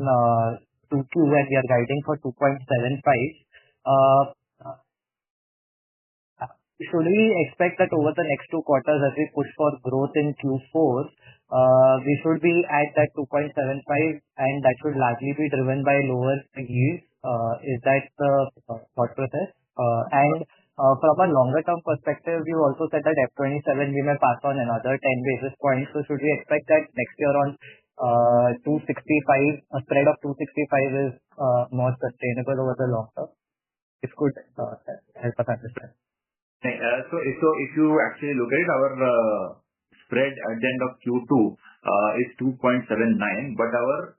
2Q and we are guiding for 2.75. Should we expect that over the next 2 quarters as we push for growth in Q4, we should be at that 2.75 and that should largely be driven by lower yields? Is that the thought process? And from a longer term perspective, you also said that FY27 we may pass on another 10 basis points. So should we expect that next year on 265, a spread of 265 is more sustainable over the long term? If could help us understand. So if you actually look at it, our spread at the end of Q2 is 2.79, but our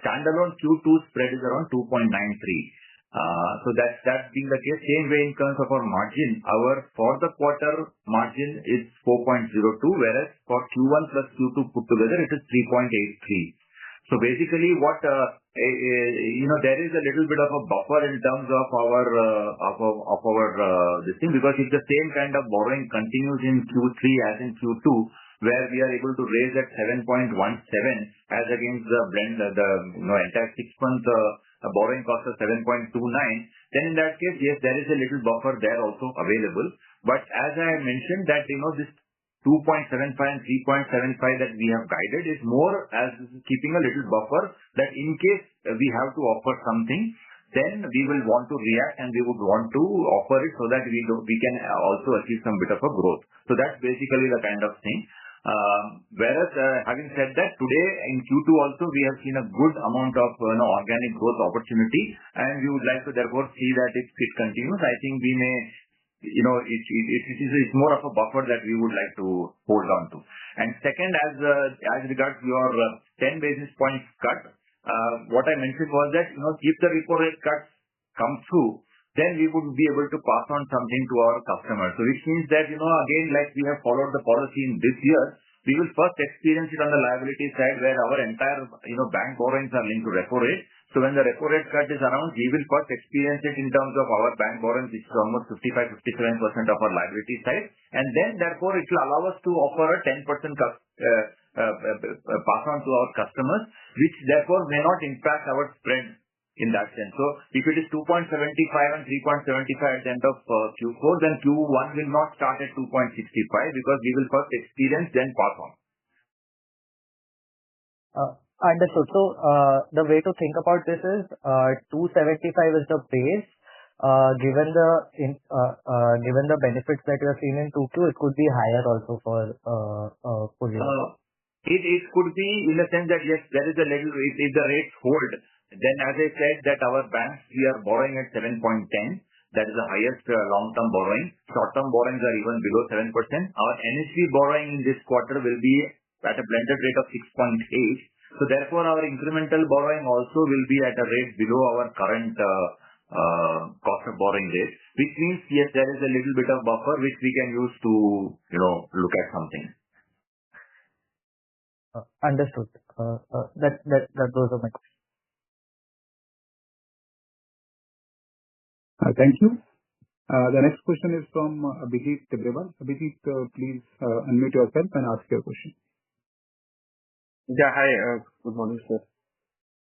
standalone Q2 spread is around 2.93. So that being the case, same way in terms of our margin, for the quarter margin is 4.02, whereas for Q1 plus Q2 put together, it is 3.83. So basically what, there is a little bit of a buffer in terms of our this thing, because if the same kind of borrowing continues in Q3 as in Q2, where we are able to raise at 7.17 as against the blend, the entire 6-month borrowing cost of 7.29, then in that case, yes, there is a little buffer there also available. But as I mentioned that, this 2.75 and 3.75 that we have guided is more as keeping a little buffer that in case we have to offer something, then we will want to react and we would want to offer it so that we can also achieve some bit of a growth. So that's basically the kind of thing. Whereas having said that, today in Q2 also we have seen a good amount of organic growth opportunity, and we would like to therefore see that if it continues, I think we may, it's more of a buffer that we would like to hold on to. And second, as regards your 10 basis points cut, what I mentioned was that if the repo rate cuts come through, then we would be able to pass on something to our customers. So which means that, again, like we have followed the policy in this year, we will first experience it on the liability side where our entire, bank borrowings are linked to repo rate. So when the repo rate cut is around, we will first experience it in terms of our bank borrowings, which is almost 55-57% of our liability side. And then therefore it will allow us to offer a 10% pass on to our customers, which therefore may not impact our spread in that sense. So if it is 2.75 and 3.75 at the end of Q4, then Q1 will not start at 2.65 because we will first experience, then pass on. Understood. So the way to think about this is 275 is the base. Given the benefits that you have seen in 2Q, it could be higher also for full year. It could be in the sense that yes, there is a little, if the rates hold, then as I said that our banks, we are borrowing at 7.10. That is the highest long-term borrowing. Short-term borrowings are even below 7%. Our NHB borrowing in this quarter will be at a blended rate of 6.8. So therefore, our incremental borrowing also will be at a rate below our current cost of borrowing rate, which means yes, there is a little bit of buffer which we can use to look at something. Understood. That those are my questions. Thank you. The next question is from Abhijit Tibrewal. Abhijit, please unmute yourself and ask your question. Yeah, hi. Good morning, sir.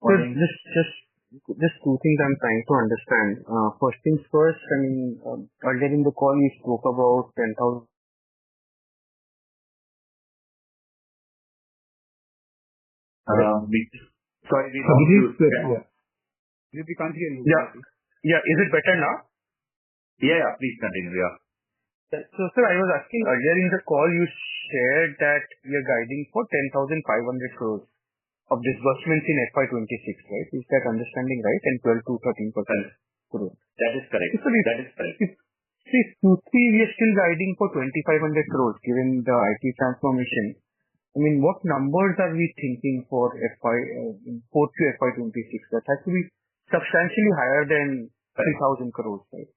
Morning. So just two things I'm trying to understand. First things first, I mean, earlier in the call you spoke about 10,000. Sorry, we can't hear you. Yeah. Is it better now? Yeah. Please continue. Yeah. So, sir, I was asking earlier in the call you shared that we are guiding for 10,500 crores of disbursements in FY26, right? Is that understanding right? And 12 to 13% growth. That is correct. See, Q3 we are still guiding for 2,500 crores given the IT transformation. I mean, what numbers are we thinking for FY26? That has to be substantially higher than 3,000 crores, right?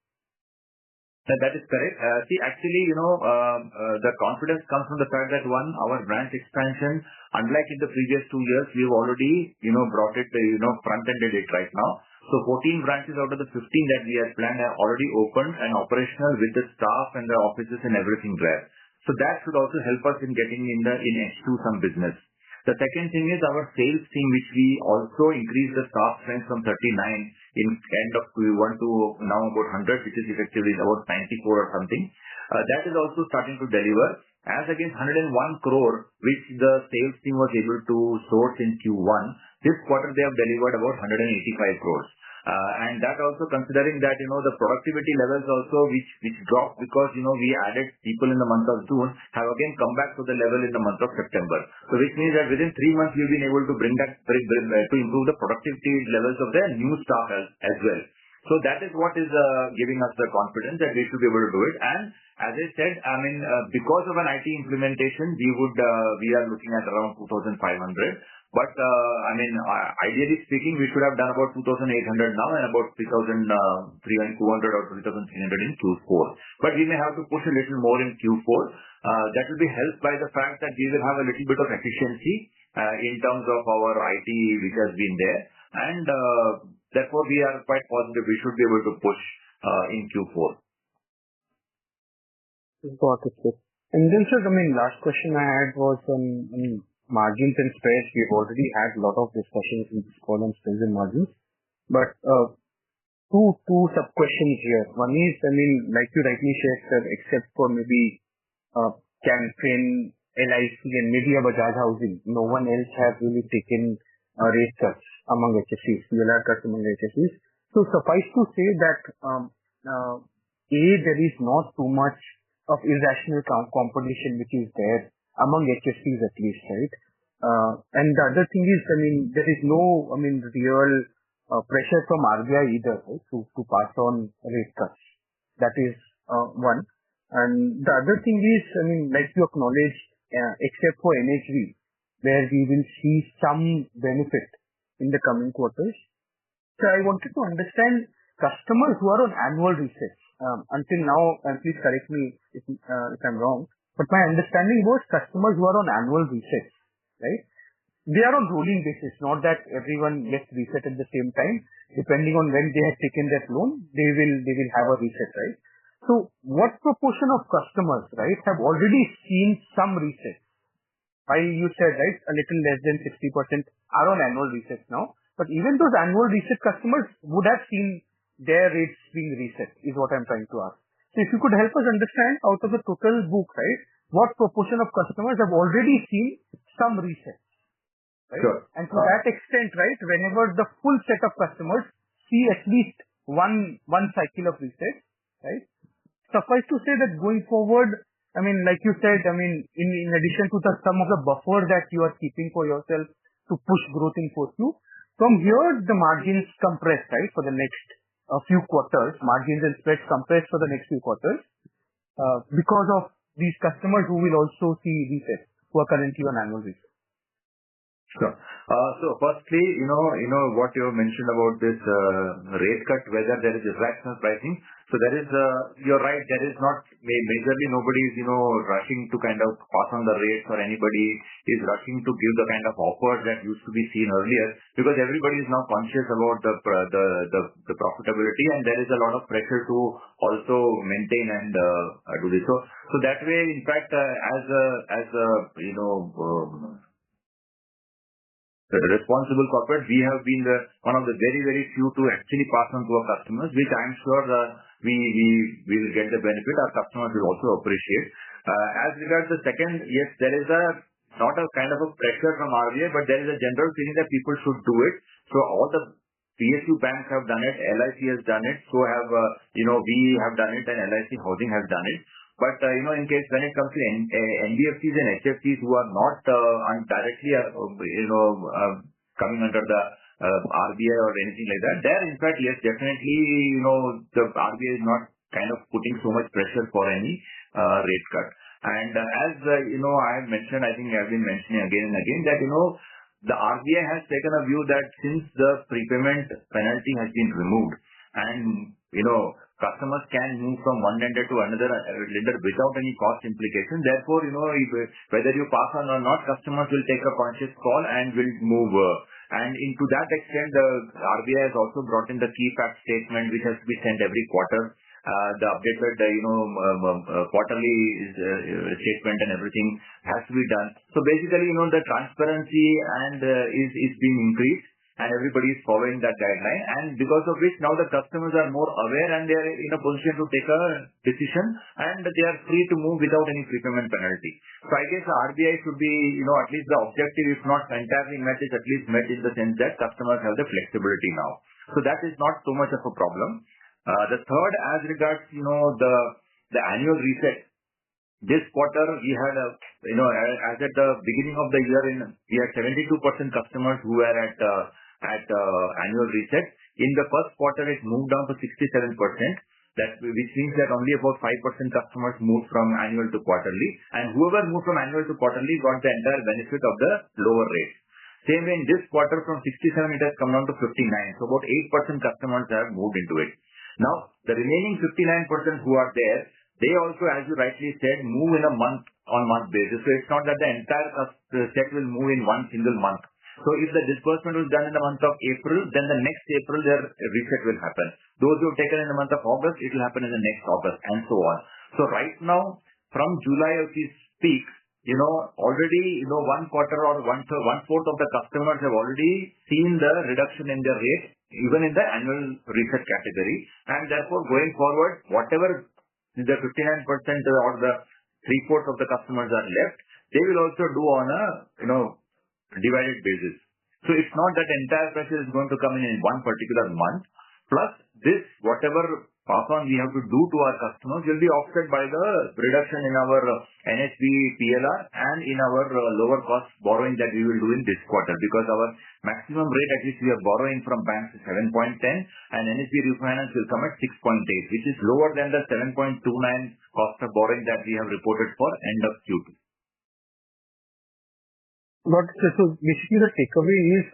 That is correct. See, actually, the confidence comes from the fact that one, our branch expansion, unlike in the previous 2 years, we've already, brought it, front-ended it right now. So 14 branches out of the 15 that we had planned are already opened and operational with the staff and the offices and everything there. So that should also help us in getting in H2 some business. The second thing is our sales team, which we also increased the staff strength from 39 in end of Q1 to now about 100, which is effectively about 94 or something. That is also starting to deliver. As against 101 crore, which the sales team was able to source in Q1, this quarter they have delivered about 185 crores. And that also considering that, the productivity levels also which dropped because, we added people in the month of June have again come back to the level in the month of September. So which means that within 3 months we've been able to bring that to improve the productivity levels of the new staff as well. So that is what is giving us the confidence that we should be able to do it. And as I said, because of an IT implementation, we are looking at around 2,500. But ideally speaking, we should have done about 2,800 now and about 3,200 or 3,300 in Q4. But we may have to push a little more in Q4. That will be helped by the fact that we will have a little bit of efficiency in terms of our IT which has been there. And therefore, we are quite positive we should be able to push in Q4. Got it, sir. And then, sir, last question I had was on margins and spreads. We've already had a lot of discussions in this call on spreads and margins. But two sub-questions here. One is, like you rightly said, sir, except for maybe CanFin, LIC, and maybe a Bajaj Housing. No one else has really taken rate cuts among HFCs, PLR cuts among HFCs. So suffice to say that there is not too much of irrational competition which is there among HFCs at least, right? And the other thing is, there is no, real pressure from RBI either, right, to pass on rate cuts. That is one. And the other thing is, like you acknowledged, except for NHB, where we will see some benefit in the coming quarters. So I wanted to understand customers who are on annual resets. Until now, and please correct me if I'm wrong, but my understanding was customers who are on annual resets, right? They are on rolling basis, not that everyone gets reset at the same time. Depending on when they have taken that loan, they will have a reset, right? So what proportion of customers, right, have already seen some resets? You said, right, a little less than 60% are on annual resets now. But even those annual reset customers would have seen their rates being reset, is what I'm trying to ask. So if you could help us understand out of the total book, right, what proportion of customers have already seen some resets, right? Sure. And to that extent, right, whenever the full set of customers see at least one cycle of resets, right, suffice to say that going forward, like you said, in addition to some of the buffer that you are keeping for yourself to push growth in 4Q, from here the margins compress, right, for the next few quarters, margins and spreads compress for the next few quarters, because of these customers who will also see resets, who are currently on annual resets. Sure. So firstly, what you mentioned about this rate cut, whether there is irrational pricing. So there is, you're right, there is not majorly nobody is, rushing to kind of pass on the rates, or anybody is rushing to give the kind of offers that used to be seen earlier, because everybody is now conscious about the profitability, and there is a lot of pressure to also maintain and do this. So that way, in fact, the responsible corporate, we have been one of the very, very few to actually pass on to our customers, which I'm sure we will get the benefit. Our customers will also appreciate. As regards the second, yes, there is not a kind of a pressure from RBI, but there is a general feeling that people should do it. So all the PSU banks have done it, LIC has done it, so have we have done it, and LIC Housing has done it. But in case when it comes to NBFCs and HFCs who are not directly coming under the RBI or anything like that, there in fact, yes, definitely, the RBI is not kind of putting so much pressure for any rate cut. And as I have mentioned, I think I have been mentioning again and again that the RBI has taken a view that since the prepayment penalty has been removed, and customers can move from one lender to another lender without any cost implication. Therefore, whether you pass on or not, customers will take a conscious call and will move. And to that extent, the RBI has also brought in the key fact statement, which has to be sent every quarter. The updated, quarterly statement and everything has to be done. So basically, the transparency and is being increased, and everybody is following that guideline, and because of which now the customers are more aware, and they are in a position to take a decision, and they are free to move without any prepayment penalty. So I guess the RBI should be, at least the objective, if not entirely met, is at least met in the sense that customers have the flexibility now. So that is not so much of a problem. The third, as regards, the annual reset. This quarter, we had as at the beginning of the year, we had 72% customers who were at annual reset. In the first quarter, it moved down to 67%. Which means that only about 5% customers moved from annual to quarterly, and whoever moved from annual to quarterly got the entire benefit of the lower rate. Same way in this quarter, from 67 it has come down to 59. So about 8% customers have moved into it. Now, the remaining 59% who are there, they also, as you rightly said, move in a month-on-month basis. So it's not that the entire set will move in one single month. So if the disbursement was done in the month of April, then the next April their reset will happen. Those who have taken in the month of August, it will happen in the next August, and so on. So right now, from July as we speak, already, one quarter or one-fourth of the customers have already seen the reduction in their rate, even in the annual reset category. And therefore, going forward, whatever the 59% or the 3/4 of the customers are left, they will also do on a divided basis. So it's not that entire pressure is going to come in one particular month. Plus this, whatever pass on we have to do to our customers will be offset by the reduction in our NHB PLR and in our lower cost borrowing that we will do in this quarter, because our maximum rate at which we are borrowing from banks is 7.10 and NHB refinance will come at 6.8, which is lower than the 7.29 cost of borrowing that we have reported for end of Q2. But so basically the takeaway is,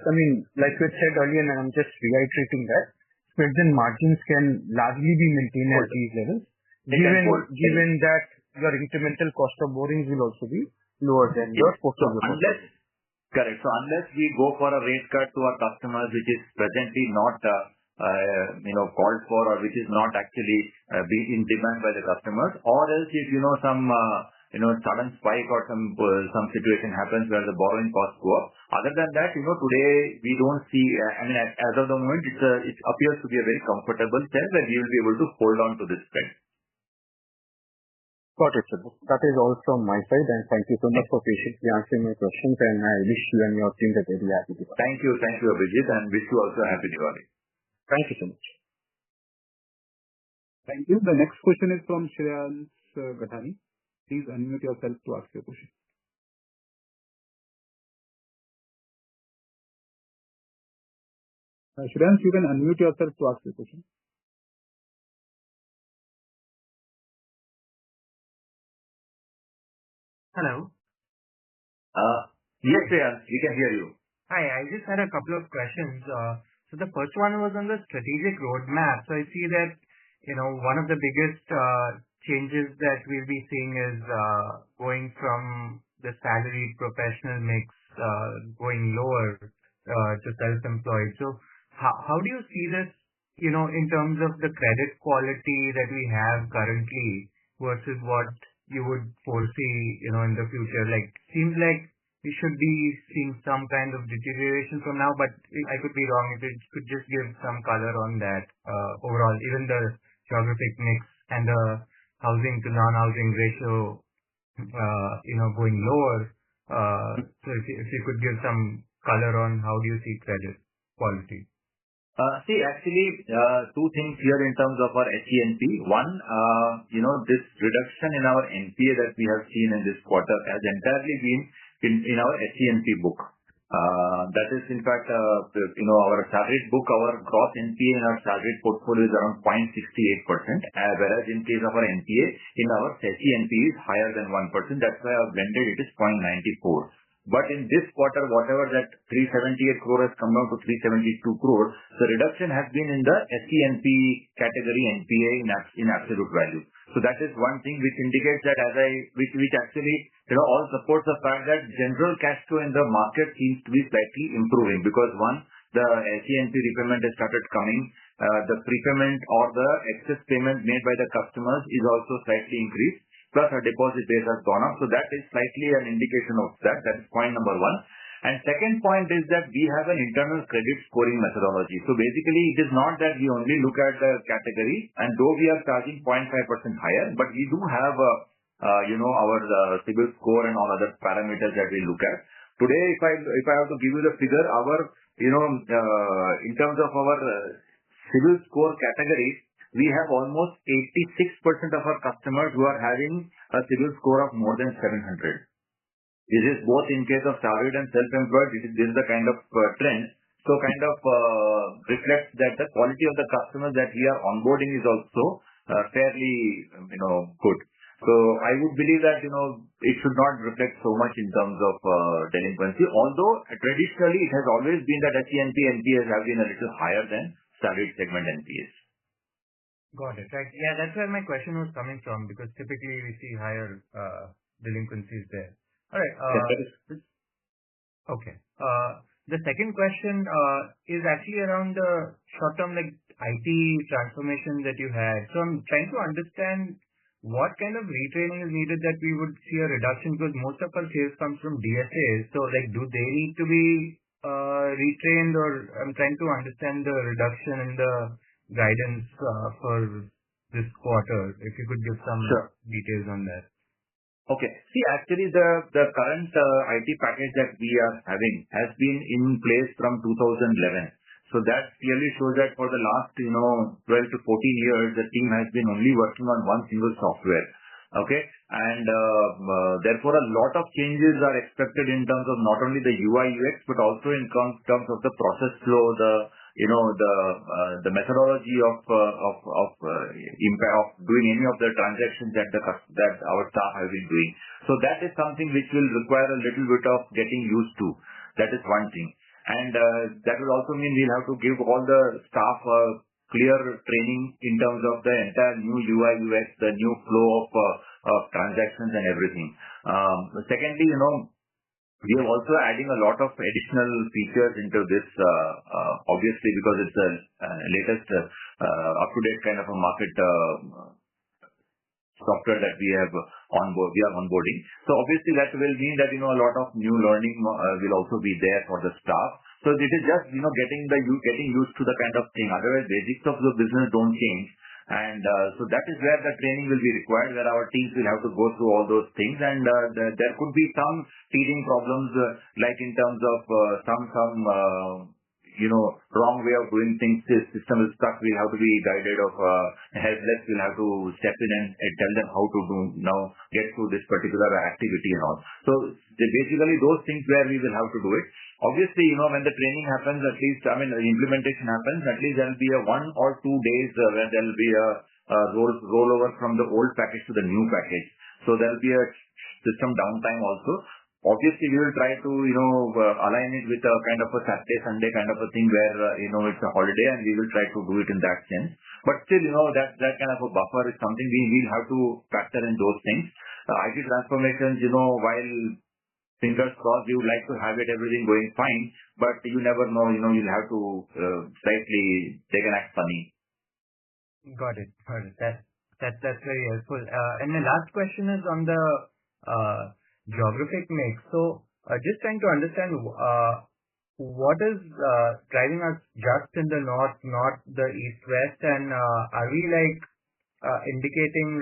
like we said earlier, and I'm just reiterating that, spreads and margins can largely be maintained at these levels, given that your incremental cost of borrowings will also be lower than your portfolio. Correct. So unless we go for a rate cut to our customers, which is presently not called for, or which is not actually being in demand by the customers, or else if some sudden spike or some situation happens where the borrowing costs go up. Other than that, today we don't see, as of the moment, it appears to be a very comfortable sense that we will be able to hold on to this spread. Got it, sir. That is all from my side, and thank you so much for patiently answering my questions, and I wish you and your team a very happy Diwali. Thank you, Abhijit, and wish you also a happy Diwali. Thank you so much. Thank you. The next question is from Shreyans Gathani. Please unmute yourself to ask your question. Shreyans, you can unmute yourself to ask your question. Hello. Yes, Shreyans, we can hear you. Hi, I just had a couple of questions. So the first one was on the strategic roadmap. So I see that one of the biggest changes that we'll be seeing is going from the salaried professional mix going lower to self-employed. So how do you see this, in terms of the credit quality that we have currently versus what you would foresee, in the future? Seems like we should be seeing some kind of deterioration from now, but I could be wrong. If you could just give some color on that overall, even the geographic mix and the housing to non-housing ratio, going lower. So if you could give some color on how do you see credit quality? Actually, two things here in terms of our SENP. One, this reduction in our NPA that we have seen in this quarter has entirely been in our SENP book. That is, in fact, our salaried book, our gross NPA in our salaried portfolio is around 0.68%, whereas in case of our NPA, in our SENP is higher than 1%. That's why our blended it is 0.94. But in this quarter, whatever that 378 crore has come down to 372 crore, the reduction has been in the SENP category NPA in absolute value. So that is one thing which indicates that which actually all supports the fact that general cash flow in the market seems to be slightly improving, because one, the SENP repayment has started coming, the prepayment or the excess payment made by the customers is also slightly increased, plus our deposit base has gone up. So that is slightly an indication of that. That is point number one. And second point is that we have an internal credit scoring methodology. So basically, it is not that we only look at the category, and though we are charging 0.5% higher, but we do have our CIBIL score and all other parameters that we look at. Today, if I have to give you the figure, our in terms of our CIBIL score category, we have almost 86% of our customers who are having a CIBIL score of more than 700. This is both in case of salaried and self-employed. This is the kind of trend. So kind of reflects that the quality of the customers that we are onboarding is also fairly good. So I would believe that it should not reflect so much in terms of delinquency. Although traditionally it has always been that SENP NPAs have been a little higher than salaried segment NPAs. Got it. Right. Yeah, that's where my question was coming from, because typically we see higher delinquencies there. All right. Okay. The second question is actually around the short-term IT transformation that you had. So I'm trying to understand what kind of retraining is needed that we would see a reduction, because most of our sales comes from DSAs. So do they need to be retrained, or I'm trying to understand the reduction in the guidance for this quarter. If you could give some details on that. Okay. See, actually, the current IT package that we are having has been in place from 2011. So that clearly shows that for the last, 12 to 14 years, the team has been only working on one single software. Okay. And therefore, a lot of changes are expected in terms of not only the UI UX, but also in terms of the process flow, the methodology of impact of doing any of the transactions that our staff have been doing. So that is something which will require a little bit of getting used to. That is one thing. And that will also mean we'll have to give all the staff clear training in terms of the entire new UI UX, the new flow of transactions and everything. Secondly, we are also adding a lot of additional features into this, obviously, because it's the latest up-to-date kind of a market software that we have we are onboarding. So obviously that will mean that, a lot of new learning will also be there for the staff. So it is just, getting used to the kind of thing. Otherwise, basics of the business don't change. And so that is where the training will be required, where our teams will have to go through all those things. And there could be some teething problems, like in terms of some wrong way of doing things. This system is stuck. We'll have to be guided of helpless. We'll have to step in and tell them how to get through this particular activity and all. So basically those things where we will have to do it. Obviously, when the training happens, at least, the implementation happens, at least there will be a 1 or 2 days where there will be a rollover from the old package to the new package. So there will be a system downtime also. Obviously, we will try to, align it with a kind of a Saturday, Sunday kind of a thing where, it's a holiday and we will try to do it in that sense. But still, that kind of a buffer is something we will have to factor in those things. IT transformations, while fingers crossed, we would like to have everything going fine, but you never know, you'll have to slightly take an act funny. Got it. That's very helpful. And my last question is on the geographic mix. So just trying to understand what is driving us just in the north, not the east-west, and are we indicating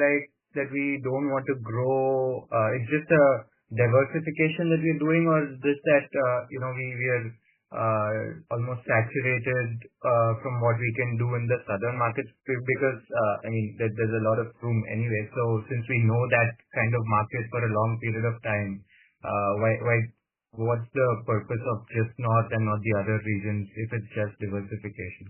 that we don't want to grow? It's just a diversification that we're doing, or is this that we are almost saturated from what we can do in the southern markets? Because there's a lot of room anyway. So since we know that kind of market for a long period of time, what's the purpose of just north and not the other regions if it's just diversification?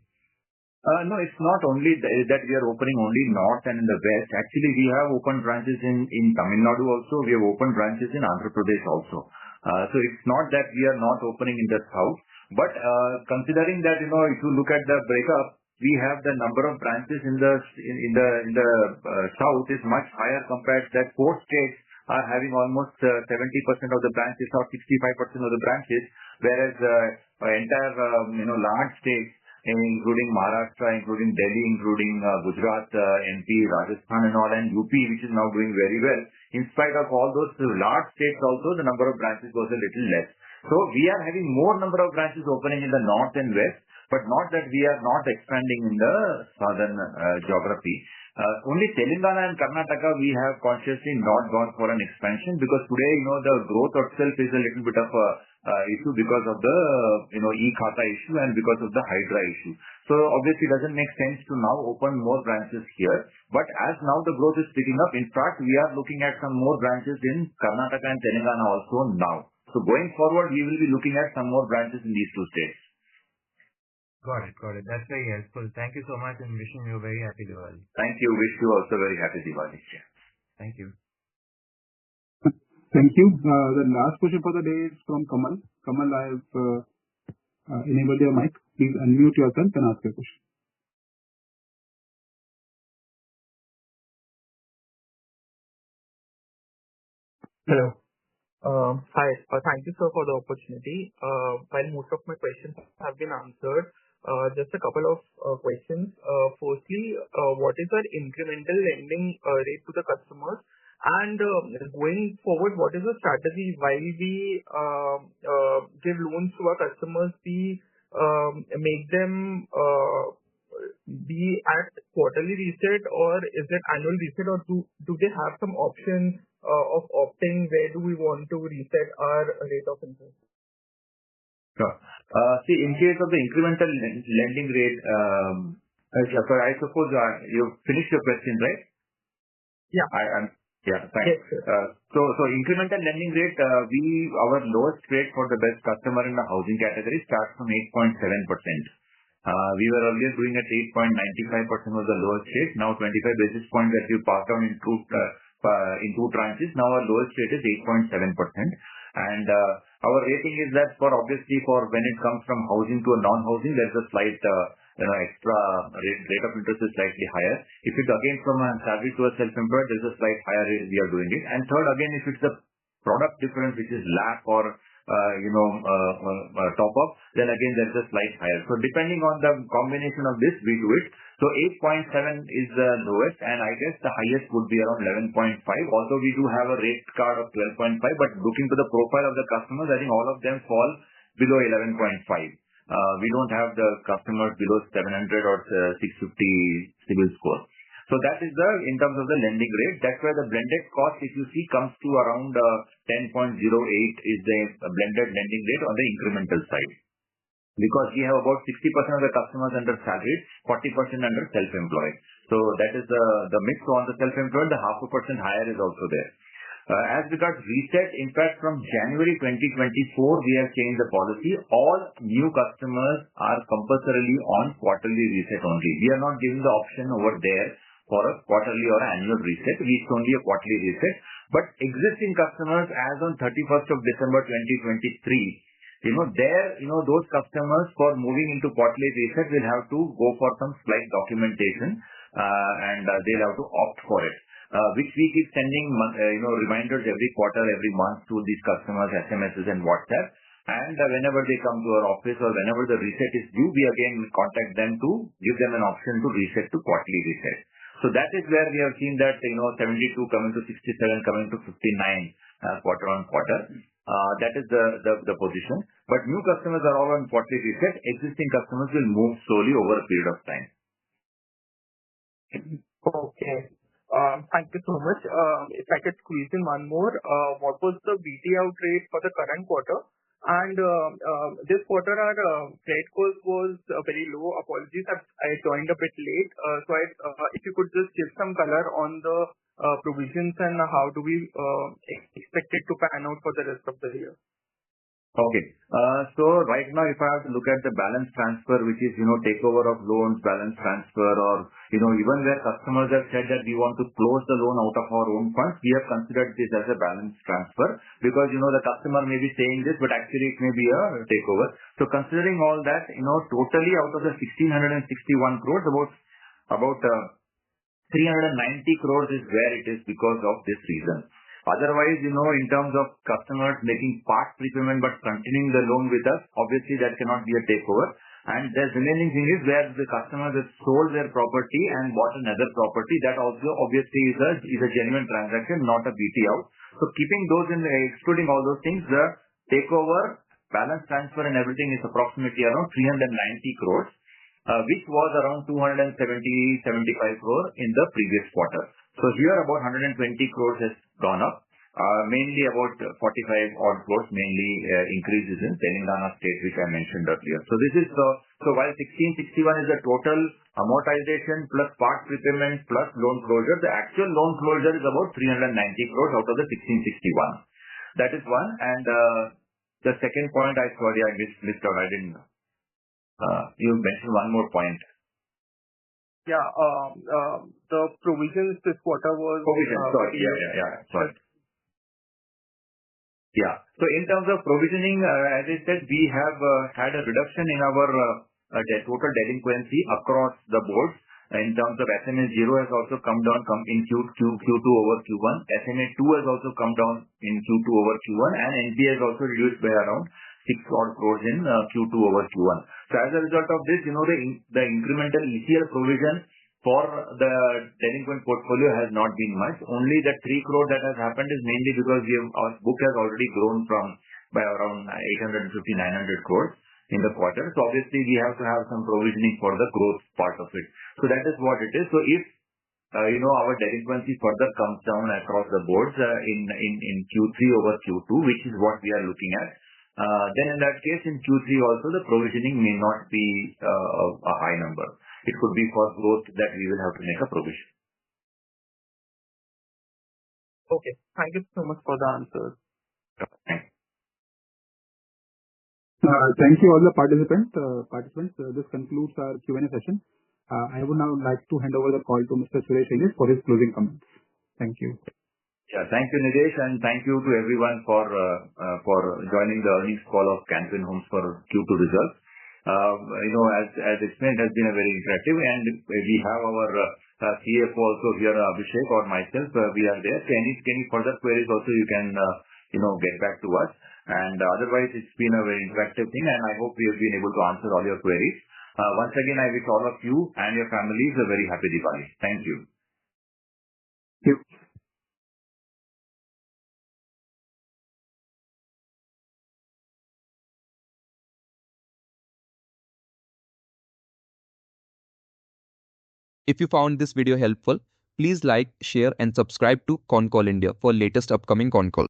No, it's not only that we are opening only north and in the west. Actually, we have opened branches in Tamil Nadu also. We have opened branches in Andhra Pradesh also. So it's not that we are not opening in the south. But considering that, if you look at the breakup, we have the number of branches in the south is much higher compared to that 4 states are having almost 70% of the branches or 65% of the branches, whereas entire large states, including Maharashtra, including Delhi, including Gujarat, MP, Rajasthan and all, and UP, which is now doing very well. In spite of all those large states also, the number of branches was a little less. So we are having more number of branches opening in the north and west, but not that we are not expanding in the southern geography. Only Telangana and Karnataka we have consciously not gone for an expansion, because today, the growth itself is a little bit of a issue because of the e-Khata issue and because of the Hydra issue. So obviously it doesn't make sense to now open more branches here. But as now the growth is picking up, in fact we are looking at some more branches in Karnataka and Telangana also now. So going forward we will be looking at some more branches in these 2 states. Got it. That's very helpful. Thank you so much and wishing you a very happy Diwali. Thank you. Wish you also very happy Diwali. Thank you. Thank you. The last question for the day is from Kamal. Kamal, I have enabled your mic. Please unmute yourself and ask your question. Hello. Hi. Thank you, sir, for the opportunity. While most of my questions have been answered, just a couple of questions. Firstly, what is our incremental lending rate to the customers? And going forward, what is the strategy while we give loans to our customers? We make them be at quarterly reset, or is it annual reset, or do they have some option of opting, where do we want to reset our rate of interest? Sure. See, in case of the incremental lending rate, I suppose you finished your question, right? Yeah. Yeah, fine. Yes, sir. So incremental lending rate, our lowest rate for the best customer in the housing category starts from 8.7%. We were earlier doing at 8.95% was the lowest rate. Now 25 basis points that we passed on in two tranches. Now our lowest rate is 8.7%. And our rating is that obviously for when it comes from housing to a non-housing, there's a slight extra rate of interest is slightly higher. If it's again from a salary to a self-employed, there's a slight higher rate we are doing it. And third, again, if it's a product difference which is LAP or top up, then again there's a slight higher. So depending on the combination of this, we do it. So 8.7 is the lowest, and I guess the highest would be around 11.5. Although we do have a rate card of 12.5, but looking to the profile of the customers, I think all of them fall below 11.5. We don't have the customers below 700 or 650 CIBIL score. So that is in terms of the lending rate. That's why the blended cost, if you see, comes to around 10.08 is the blended lending rate on the incremental side. Because we have about 60% of the customers under salaried, 40% under self-employed. So that is the mix. So on the self-employed, the 0.5% higher is also there. As regards reset, in fact, from January 2024, we have changed the policy. All new customers are compulsorily on quarterly reset only. We are not giving the option over there for a quarterly or annual reset. It's only a quarterly reset. But existing customers, as on 31st of December 2023, those customers for moving into quarterly reset will have to go for some slight documentation and they'll have to opt for it. Which we keep sending reminders every quarter, every month to these customers, SMSs and WhatsApp. And whenever they come to our office or whenever the reset is due, we again contact them to give them an option to reset to quarterly reset. So that is where we have seen that 72 coming to 67, coming to 59 quarter on quarter. That is the position. But new customers are all on quarterly reset. Existing customers will move slowly over a period of time. Okay. Thank you so much. If I could squeeze in one more, what was the BT out rate for the current quarter? And this quarter, our credit cost was very low. Apologies, I joined a bit late. So if you could just give some color on the provisions and how do we expect it to pan out for the rest of the year? Okay. So right now, if I have to look at the balance transfer, which is, takeover of loans, balance transfer, or, even where customers have said that we want to close the loan out of our own funds, we have considered this as a balance transfer because, the customer may be saying this, but actually it may be a takeover. So considering all that, totally out of the 1,661 crores, about 390 crores is where it is because of this reason. Otherwise, in terms of customers making part prepayment but continuing the loan with us, obviously that cannot be a takeover. And the remaining thing is where the customers have sold their property and bought another property. That also obviously is a genuine transaction, not a BT out. So keeping those excluding all those things, the takeover, balance transfer and everything is approximately around 390 crores, which was around 275 crore in the previous quarter. So here about 120 crores has gone up, mainly about 45 odd crores, mainly increases in Telangana state, which I mentioned earlier. So this is so while 1661 is the total amortization plus part prepayment plus loan closure, the actual loan closure is about 390 crores out of the 1661. That is one. And the second point, I missed out. I didn't. You mentioned one more point. Yeah, the provisions this quarter was... Provisions, sorry. Yeah. Sorry. Yeah. So in terms of provisioning, as I said, we have had a reduction in our total delinquency across the board. In terms of SMA 0 has also come down in Q2 over Q1. SMA 2 has also come down in Q2 over Q1. And NPA has also reduced by around 6 odd crores in Q2 over Q1. So as a result of this, the incremental ECL provision for the delinquent portfolio has not been much. Only the 3 crore that has happened is mainly because our book has already grown by around 850-900 crores in the quarter. So obviously we have to have some provisioning for the growth part of it. So that is what it is. So if our delinquency further comes down across the boards in Q3 over Q2, which is what we are looking at. Then in that case, in Q3 also, the provisioning may not be a high number. It could be for growth that we will have to make a provision. Okay. Thank you so much for the answers. Thanks. Thank you all the participants. This concludes our Q&A session. I would now like to hand over the call to Mr. Suresh Iyer for his closing comments. Thank you. Yeah, thank you, Nidesh, and thank you to everyone for joining the earnings call of CanFin Homes for Q2 results. As explained, it has been a very interactive, and we have our CFO also here, Abhishek, or myself. We are there. So any further queries also you can get back to us. And otherwise, it's been a very interactive thing, and I hope we have been able to answer all your queries. Once again, I wish all of you and your families a very happy Diwali. Thank you. Thank you. If you found this video helpful, please like, share and subscribe to Concall India for latest upcoming Concall.